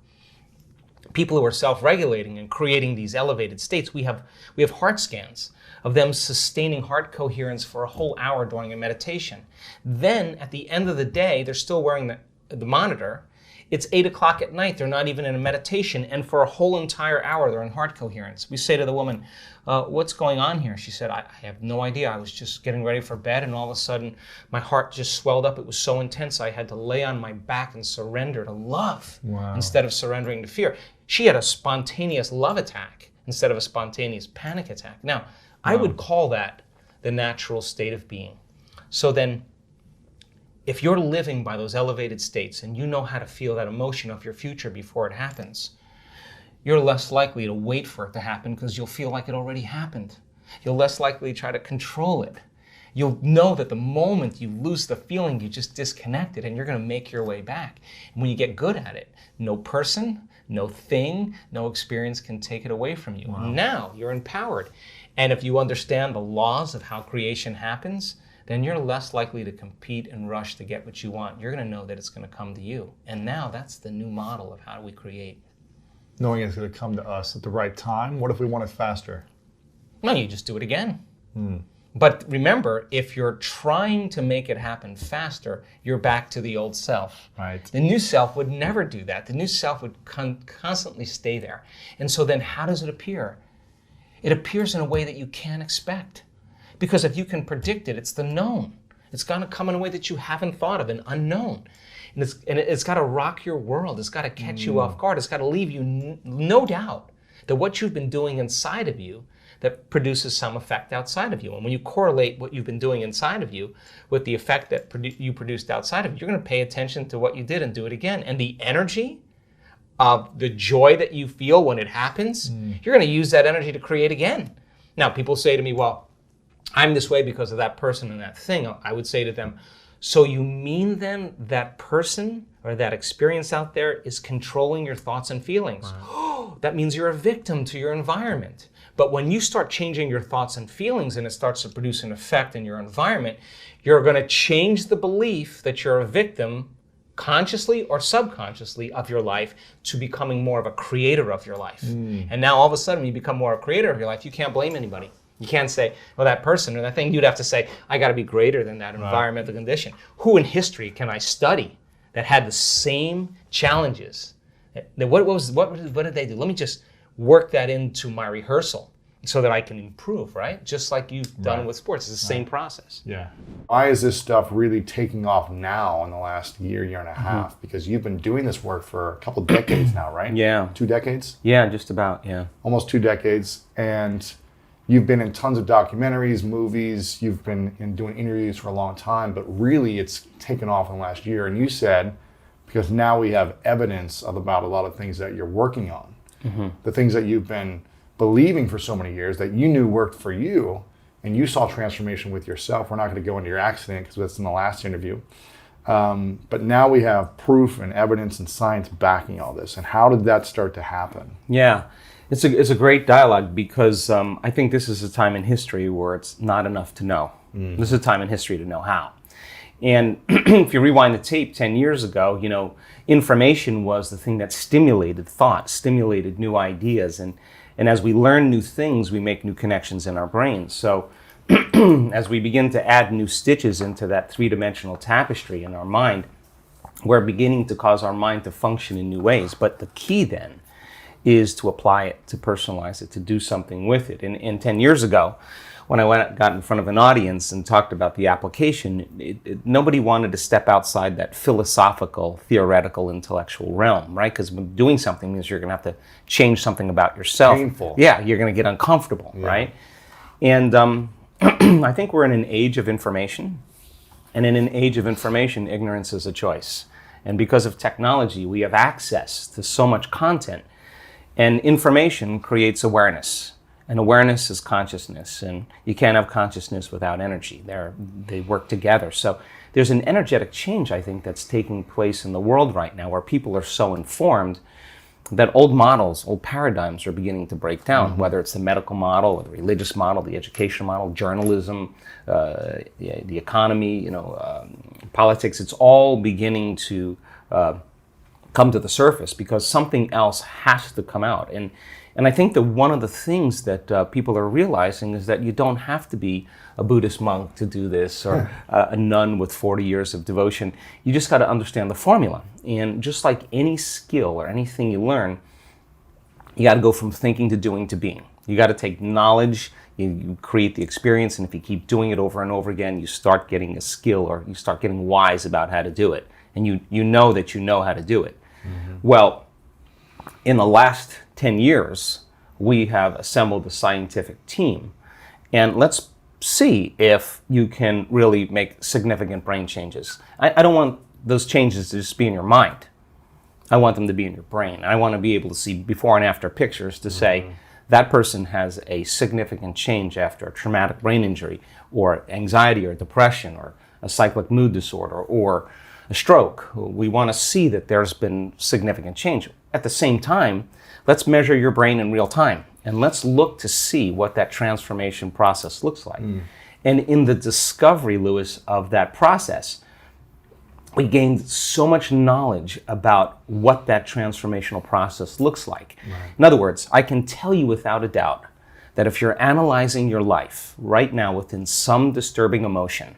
People who are self-regulating and creating these elevated states, we have heart scans of them sustaining heart coherence for a whole hour during a meditation. Then at the end of the day, they're still wearing the monitor. It's 8 o'clock at night, they're not even in a meditation, and for a whole entire hour, they're in heart coherence. We say to the woman, what's going on here? She said, I have no idea. I was just getting ready for bed, and all of a sudden, my heart just swelled up. It was so intense, I had to lay on my back and surrender to love instead of surrendering to fear. She had a spontaneous love attack instead of a spontaneous panic attack. Now, I would call that the natural state of being. So then, if you're living by those elevated states and you know how to feel that emotion of your future before it happens, you're less likely to wait for it to happen because you'll feel like it already happened. You're less likely to try to control it. You'll know that the moment you lose the feeling, you just disconnect it, and you're going to make your way back. And when you get good at it, no person, no thing, no experience can take it away from you. Wow. Now you're empowered. And if you understand the laws of how creation happens, then you're less likely to compete and rush to get what you want. You're going to know that it's going to come to you. And now that's the new model of how we create. Knowing it's going to come to us at the right time. What if we want it faster? Well, you just do it again. But remember, if you're trying to make it happen faster, you're back to the old self. Right. The new self would never do that. The new self would constantly stay there. And so then how does it appear? It appears in a way that you can't expect. Because if you can predict it, it's the known. It's going to come in a way that you haven't thought of, an unknown. And it's got to rock your world. It's got to catch you off guard. It's got to leave you no doubt that what you've been doing inside of you that produces some effect outside of you. And when you correlate what you've been doing inside of you with the effect that you produced outside of you, you're going to pay attention to what you did and do it again. And the energy of the joy that you feel when it happens, you're going to use that energy to create again. Now, people say to me, well, I'm this way because of that person and that thing. I would say to them, so you mean then that person or that experience out there is controlling your thoughts and feelings? Wow. That means you're a victim to your environment. But when you start changing your thoughts and feelings and it starts to produce an effect in your environment, you're going to change the belief that you're a victim consciously or subconsciously of your life to becoming more of a creator of your life. And now all of a sudden when you become more a creator of your life, you can't blame anybody. You can't say, well, that person or that thing. You'd have to say, I got to be greater than that environmental condition. Who in history can I study that had the same challenges? What did they do? Let me just work that into my rehearsal so that I can improve, right? Just like you've done with sports. It's the same process. Yeah. Why is this stuff really taking off now in the last year and a half? Because you've been doing this work for a couple decades now, right? Yeah. 2 decades? Yeah, just about, yeah. Almost 2 decades. And you've been in tons of documentaries, movies, you've been doing interviews for a long time, but really it's taken off in the last year. And you said, because now we have evidence about a lot of things that you're working on, the things that you've been believing for so many years that you knew worked for you, and you saw transformation with yourself. We're not going to go into your accident because that's in the last interview. But now we have proof and evidence and science backing all this. And how did that start to happen? Yeah, it's a great dialogue because I think this is a time in history where it's not enough to know. This is a time in history to know how. And if you rewind the tape 10 years ago, you know, information was the thing that stimulated thought, stimulated new ideas. And as we learn new things, we make new connections in our brains. So as we begin to add new stitches into that three-dimensional tapestry in our mind, we're beginning to cause our mind to function in new ways. But the key then is to apply it, to personalize it, to do something with it. And 10 years ago, when I got in front of an audience and talked about the application, nobody wanted to step outside that philosophical, theoretical, intellectual realm, right? Because doing something means you're going to have to change something about yourself. Painful. Yeah, you're going to get uncomfortable, right? And I think we're in an age of information. And in an age of information, ignorance is a choice. And because of technology, we have access to so much content. And information creates awareness. And awareness is consciousness, and you can't have consciousness without energy. They work together. So there's an energetic change, I think, that's taking place in the world right now where people are so informed that old models, old paradigms are beginning to break down, whether it's the medical model or the religious model, the education model, journalism, the economy, you know, politics. It's all beginning to come to the surface because something else has to come out. And I think that one of the things that people are realizing is that you don't have to be a Buddhist monk to do this or a nun with 40 years of devotion. You just got to understand the formula. And just like any skill or anything you learn, you got to go from thinking to doing to being. You got to take knowledge, you create the experience, and if you keep doing it over and over again, you start getting a skill or you start getting wise about how to do it. And you know that you know how to do it. Well, in the last 10 years, we have assembled a scientific team. And let's see if you can really make significant brain changes. I don't want those changes to just be in your mind. I want them to be in your brain. I want to be able to see before and after pictures to say, that person has a significant change after a traumatic brain injury or anxiety or depression or a cyclic mood disorder or a stroke. We want to see that there's been significant change. At the same time, let's measure your brain in real time and let's look to see what that transformation process looks like. And in the discovery, Lewis, of that process, we gained so much knowledge about what that transformational process looks like. In other words, I can tell you without a doubt that if you're analyzing your life right now within some disturbing emotion,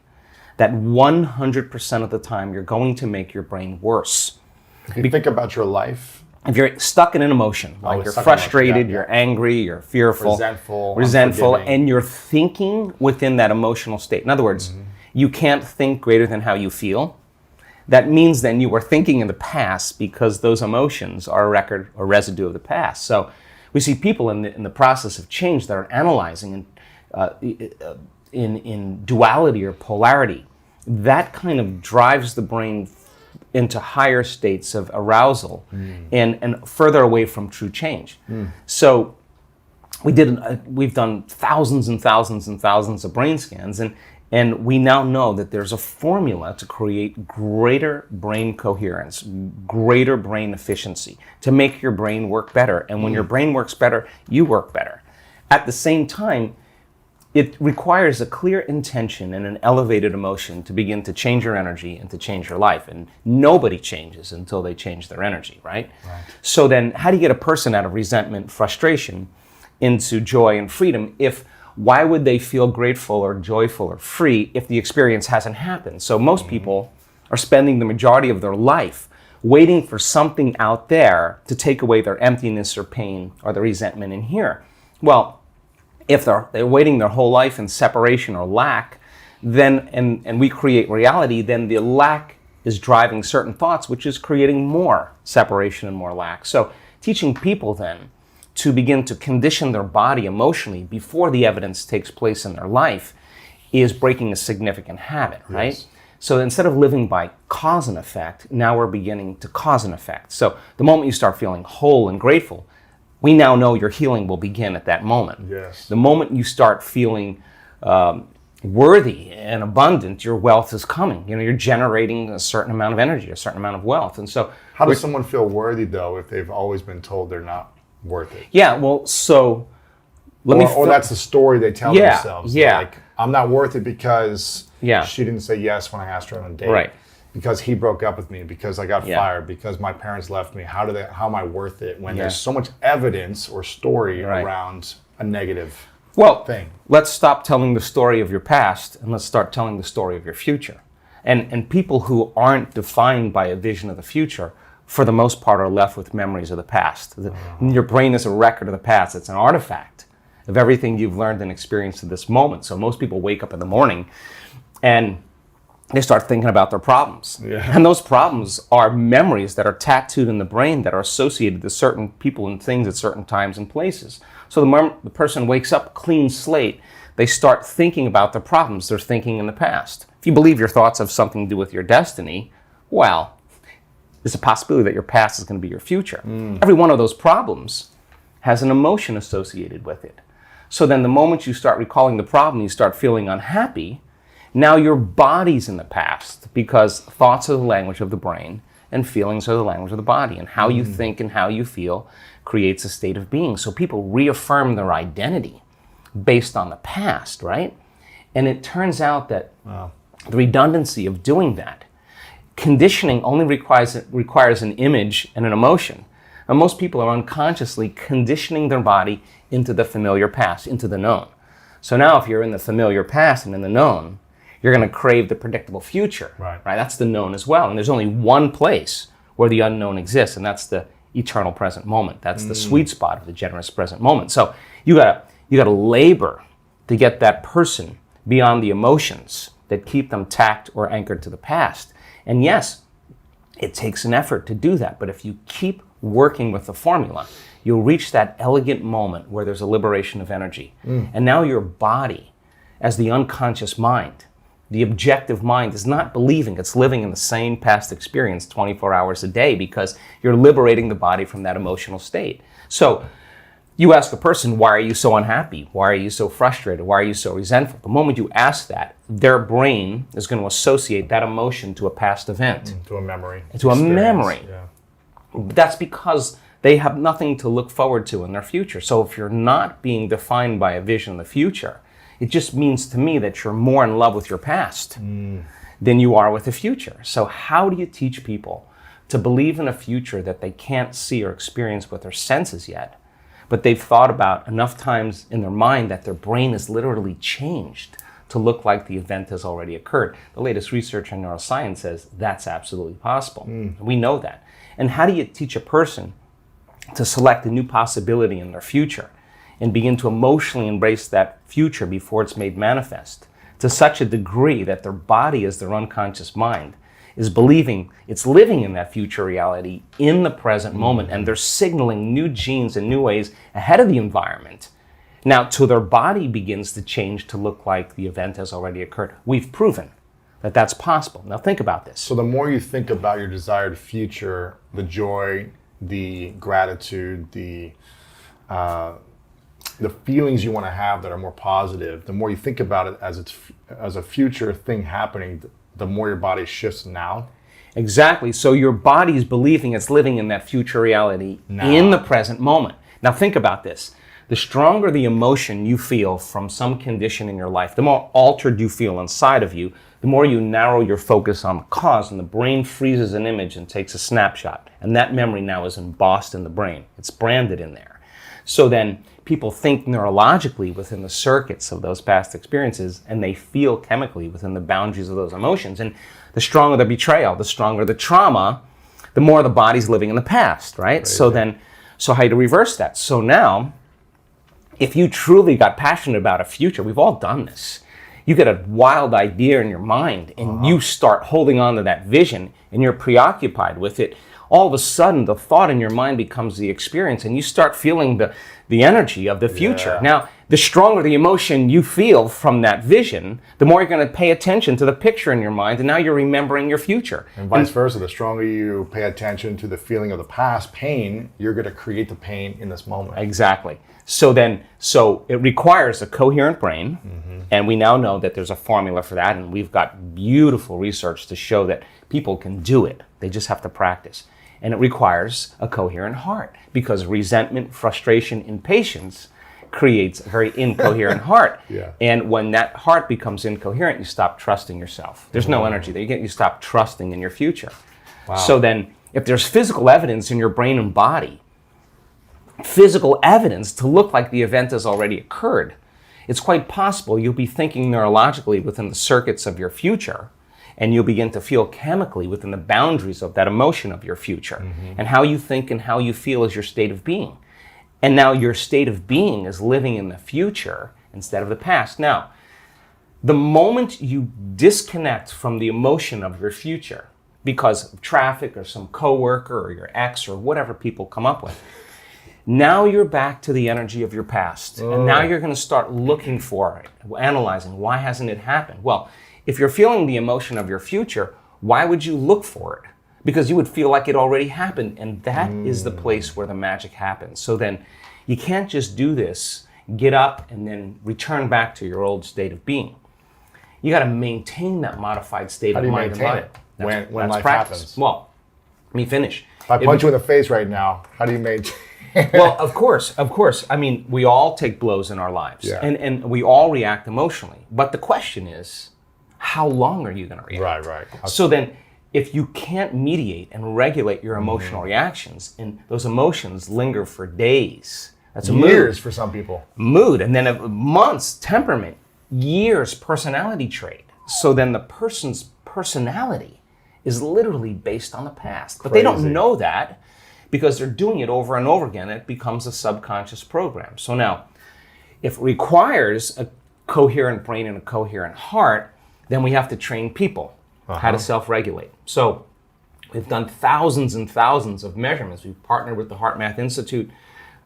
that 100% of the time you're going to make your brain worse. If you think about your life, if you're stuck in an emotion, like you're frustrated, you're angry, you're fearful, resentful, and you're thinking within that emotional state. In other words, you can't think greater than how you feel. That means then you were thinking in the past because those emotions are a record or residue of the past. So we see people in the process of change that are analyzing in duality or polarity. That kind of drives the brain into higher states of arousal and further away from true change. So we've done thousands and thousands and thousands of brain scans, and we now know that there's a formula to create greater brain coherence, greater brain efficiency, to make your brain work better. And when your brain works better, you work better. At the same time, it requires a clear intention and an elevated emotion to begin to change your energy and to change your life. And nobody changes until they change their energy, right? So then how do you get a person out of resentment, frustration, into joy and freedom? Why would they feel grateful or joyful or free if the experience hasn't happened? So most people are spending the majority of their life waiting for something out there to take away their emptiness or pain or the resentment in here. Well, if they're waiting their whole life in separation or lack, then and we create reality, then the lack is driving certain thoughts, which is creating more separation and more lack. So teaching people then to begin to condition their body emotionally before the evidence takes place in their life is breaking a significant habit, right? Yes. So instead of living by cause and effect, now we're beginning to cause and effect. So the moment you start feeling whole and grateful, we now know your healing will begin at that moment. Yes. The moment you start feeling worthy and abundant, your wealth is coming. You're generating a certain amount of energy, a certain amount of wealth. And so How does someone feel worthy, though, if they've always been told they're not worth it? yeah, well, so Or that's the story they tell Yeah, themselves. yeah. Like, I'm not worth it because Yeah. she didn't say yes when I asked her on a date. Right. Because he broke up with me, because I got Yeah. fired, because my parents left me. How am I worth it when Yeah. there's so much evidence or story Right. around a negative Well, thing? let's stop telling the story of your past and let's start telling the story of your future. And people who aren't defined by a vision of the future, for the most part, are left with memories of the past. Your brain is a record of the past. It's an artifact of everything you've learned and experienced at this moment. So most people wake up in the morning and they start thinking about their problems. Yeah. And those problems are memories that are tattooed in the brain that are associated to certain people and things at certain times and places. So the moment the person wakes up clean slate, they start thinking about their problems they're thinking in the past. If you believe your thoughts have something to do with your destiny, well, there's a possibility that your past is going to be your future. Every one of those problems has an emotion associated with it. So then the moment you start recalling the problem, you start feeling unhappy. Now your body's in the past, because thoughts are the language of the brain and feelings are the language of the body. And how you think and how you feel creates a state of being. So people reaffirm their identity based on the past, right? And it turns out that the redundancy of doing that, conditioning only requires an image and an emotion. And most people are unconsciously conditioning their body into the familiar past, into the known. So now if you're in the familiar past and in the known, you're going to crave the predictable future. Right. That's the known as well. And there's only one place where the unknown exists, and that's the eternal present moment. That's the sweet spot of the generous present moment. So you gotta labor to get that person beyond the emotions that keep them tacked or anchored to the past. And yes, it takes an effort to do that, but if you keep working with the formula, you'll reach that elegant moment where there's a liberation of energy. And now your body, as the unconscious mind, the objective mind, is not believing it's living in the same past experience 24 hours a day, because you're liberating the body from that emotional state. So you ask a person, why are you so unhappy? Why are you so frustrated? Why are you so resentful? The moment you ask that, their brain is going to associate that emotion to a past event. To a memory. To a memory. Yeah. That's because they have nothing to look forward to in their future. So if you're not being defined by a vision of the future, it just means to me that you're more in love with your past than you are with the future. So how do you teach people to believe in a future that they can't see or experience with their senses yet, but they've thought about enough times in their mind that their brain is literally changed to look like the event has already occurred? The latest research on neuroscience says that's absolutely possible. We know that. And how do you teach a person to select a new possibility in their future and begin to emotionally embrace that future before it's made manifest to such a degree that their body, as their unconscious mind, is believing it's living in that future reality in the present moment, and they're signaling new genes and new ways ahead of the environment. Now, till their body begins to change to look like the event has already occurred. We've proven that that's possible. Now think about this. So the more you think about your desired future, the joy, the gratitude, the feelings you want to have that are more positive, the more you think about it as a future thing happening, the more your body shifts now. Exactly. So your body's believing it's living in that future reality in the present moment. Now think about this. the stronger the emotion you feel from some condition in your life, the more altered you feel inside of you, the more you narrow your focus on the cause, and the brain freezes an image and takes a snapshot. And that memory now is embossed in the brain. It's branded in there. So then people think neurologically within the circuits of those past experiences, and they feel chemically within the boundaries of those emotions. And the stronger the betrayal, the stronger the trauma, the more the body's living in the past, right? Crazy. So how do you reverse that? So now, if you truly got passionate about a future, we've all done this. You get a wild idea in your mind and you start holding on to that vision and you're preoccupied with it. All of a sudden, the thought in your mind becomes the experience and you start feeling the energy of the future. Yeah. Now, the stronger the emotion you feel from that vision, the more you're going to pay attention to the picture in your mind, and now you're remembering your future. And vice versa, the stronger you pay attention to the feeling of the past pain, you're going to create the pain in this moment. Exactly. So it requires a coherent brain, and we now know that there's a formula for that, and we've got beautiful research to show that people can do it. They just have to practice. And it requires a coherent heart, because resentment, frustration, impatience creates a very incoherent heart. Yeah. And when that heart becomes incoherent, you stop trusting yourself. There's no energy there. You stop trusting in your future. Wow. So then, if there's physical evidence in your brain and body, physical evidence to look like the event has already occurred, it's quite possible you'll be thinking neurologically within the circuits of your future, and you'll begin to feel chemically within the boundaries of that emotion of your future. And how you think and how you feel is your state of being. And now your state of being is living in the future instead of the past. Now, the moment you disconnect from the emotion of your future because of traffic or some coworker or your ex or whatever people come up with, now you're back to the energy of your past. And now you're going to start looking for it, analyzing, why hasn't it happened? Well, if you're feeling the emotion of your future, why would you look for it? Because you would feel like it already happened, and that is the place where the magic happens. So then you can't just do this, get up, and then return back to your old state of being. You got to maintain that modified state How of do you mind and maintain body. it when That's life practice. happens? Well, let me finish. If I punch you in the face right now, how do you maintain? Well, of course. I mean, we all take blows in our lives, Yeah. and we all react emotionally. But the question is, how long are you going to react? Right. So then, if you can't mediate and regulate your emotional reactions, and those emotions linger for days, that's a Years for some people. mood, and then months, temperament, years, personality trait. So then the person's personality is literally based on the past. But they Crazy. don't know that because they're doing it over and over again. It becomes a subconscious program. So now, if it requires a coherent brain and a coherent heart, then we have to train people how to self-regulate. So we've done thousands and thousands of measurements. We've partnered with the Heart Math Institute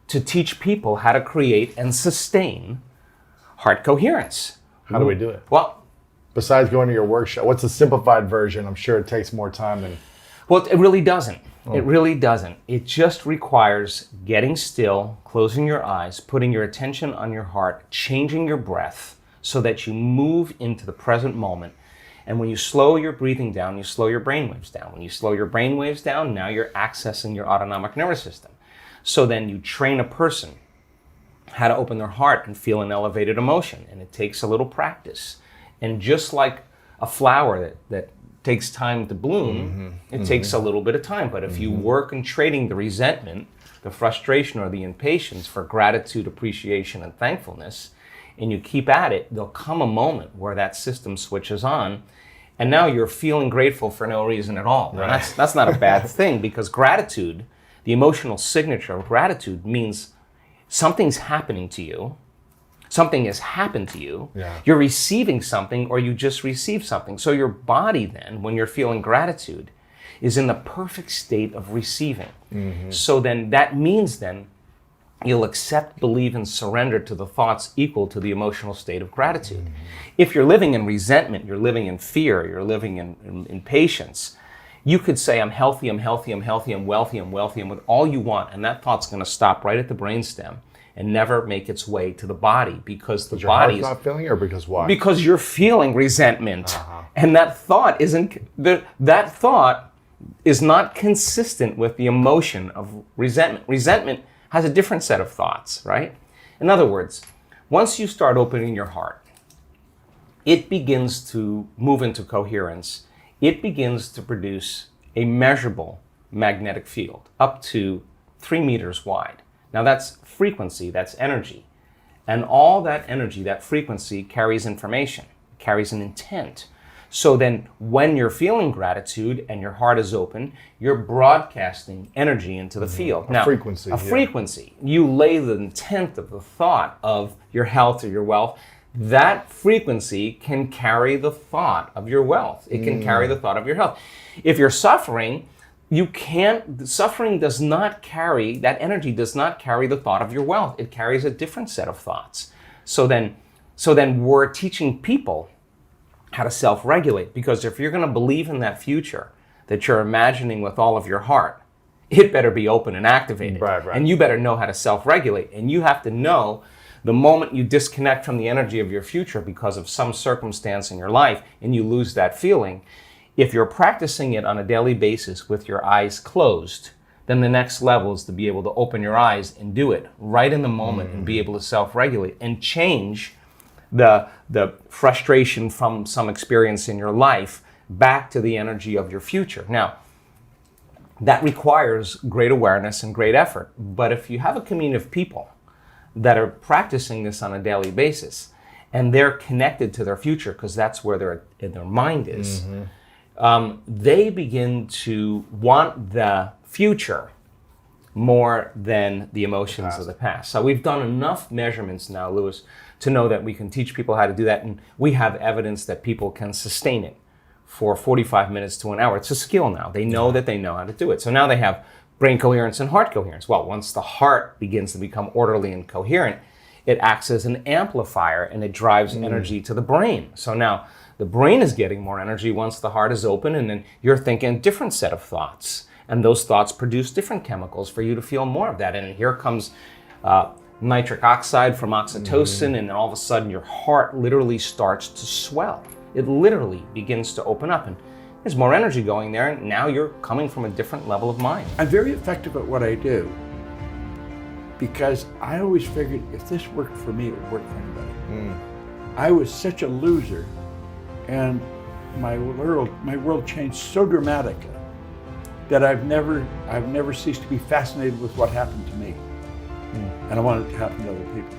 to teach people how to create and sustain heart coherence. How do we do it? Well, Besides going to your workshop, what's the simplified version? I'm sure it takes more time than... it really doesn't. It really doesn't. It just requires getting still, closing your eyes, putting your attention on your heart, changing your breath so that you move into the present moment. And when you slow your breathing down, you slow your brainwaves down. When you slow your brainwaves down, now you're accessing your autonomic nervous system. So then you train a person how to open their heart and feel an elevated emotion. And it takes a little practice. And just like a flower that takes time to bloom, it takes a little bit of time. But if you work in trading the resentment, the frustration, or the impatience for gratitude, appreciation, and thankfulness, and you keep at it, there'll come a moment where that system switches on, and now you're feeling grateful for no reason at all. Right. And that's not a bad thing, because gratitude, the emotional signature of gratitude, means something's happening to you. Something has happened to you. Yeah. You're receiving something, or you just received something. So your body then, when you're feeling gratitude, is in the perfect state of receiving. So then that means then you'll accept, believe, and surrender to the thoughts equal to the emotional state of gratitude. If you're living in resentment, you're living in fear, you're living in impatience, you could say, I'm healthy, I'm healthy, I'm healthy, I'm wealthy, I'm wealthy, and with all you want, and that thought's going to stop right at the brainstem and never make its way to the body, because the Your heart's body's not feeling it, or because why? because you're feeling resentment, and that thought that thought is not consistent with the emotion of resentment. Resentment has a different set of thoughts, right? In other words, once you start opening your heart, it begins to move into coherence. It begins to produce a measurable magnetic field up to 3 meters wide. Now that's frequency, that's energy. And all that energy, that frequency carries information, carries an intent. So then when you're feeling gratitude and your heart is open, you're broadcasting energy into the field. A frequency. A frequency. You lay the intent of the thought of your health or your wealth. That frequency can carry the thought of your wealth. It can carry the thought of your health. If you're suffering, suffering does not carry, that energy does not carry the thought of your wealth. It carries a different set of thoughts. So then we're teaching people how to self-regulate, because if you're going to believe in that future that you're imagining with all of your heart, it better be open and activated. Right. And you better know how to self-regulate. And you have to know the moment you disconnect from the energy of your future because of some circumstance in your life and you lose that feeling, if you're practicing it on a daily basis with your eyes closed, then the next level is to be able to open your eyes and do it right in the moment and be able to self-regulate and change the frustration from some experience in your life back to the energy of your future. Now, that requires great awareness and great effort. But if you have a community of people that are practicing this on a daily basis and they're connected to their future because that's where their mind is, they begin to want the future more than the emotions of the past. So we've done enough measurements now, Louis, to know that we can teach people how to do that, and we have evidence that people can sustain it for 45 minutes to an hour. It's a skill now. They know that they know how to do it. So now they have brain coherence and heart coherence. Well, once the heart begins to become orderly and coherent, it acts as an amplifier and it drives energy to the brain. So now the brain is getting more energy once the heart is open, and then you're thinking a different set of thoughts. And those thoughts produce different chemicals for you to feel more of that. And here comes nitric oxide from oxytocin, and all of a sudden your heart literally starts to swell. It literally begins to open up, and there's more energy going there, and now you're coming from a different level of mind. I'm very effective at what I do because I always figured if this worked for me, it would work for anybody. I was such a loser, and my world changed so dramatically that I've never ceased to be fascinated with what happened to me. And I want it to happen to other people.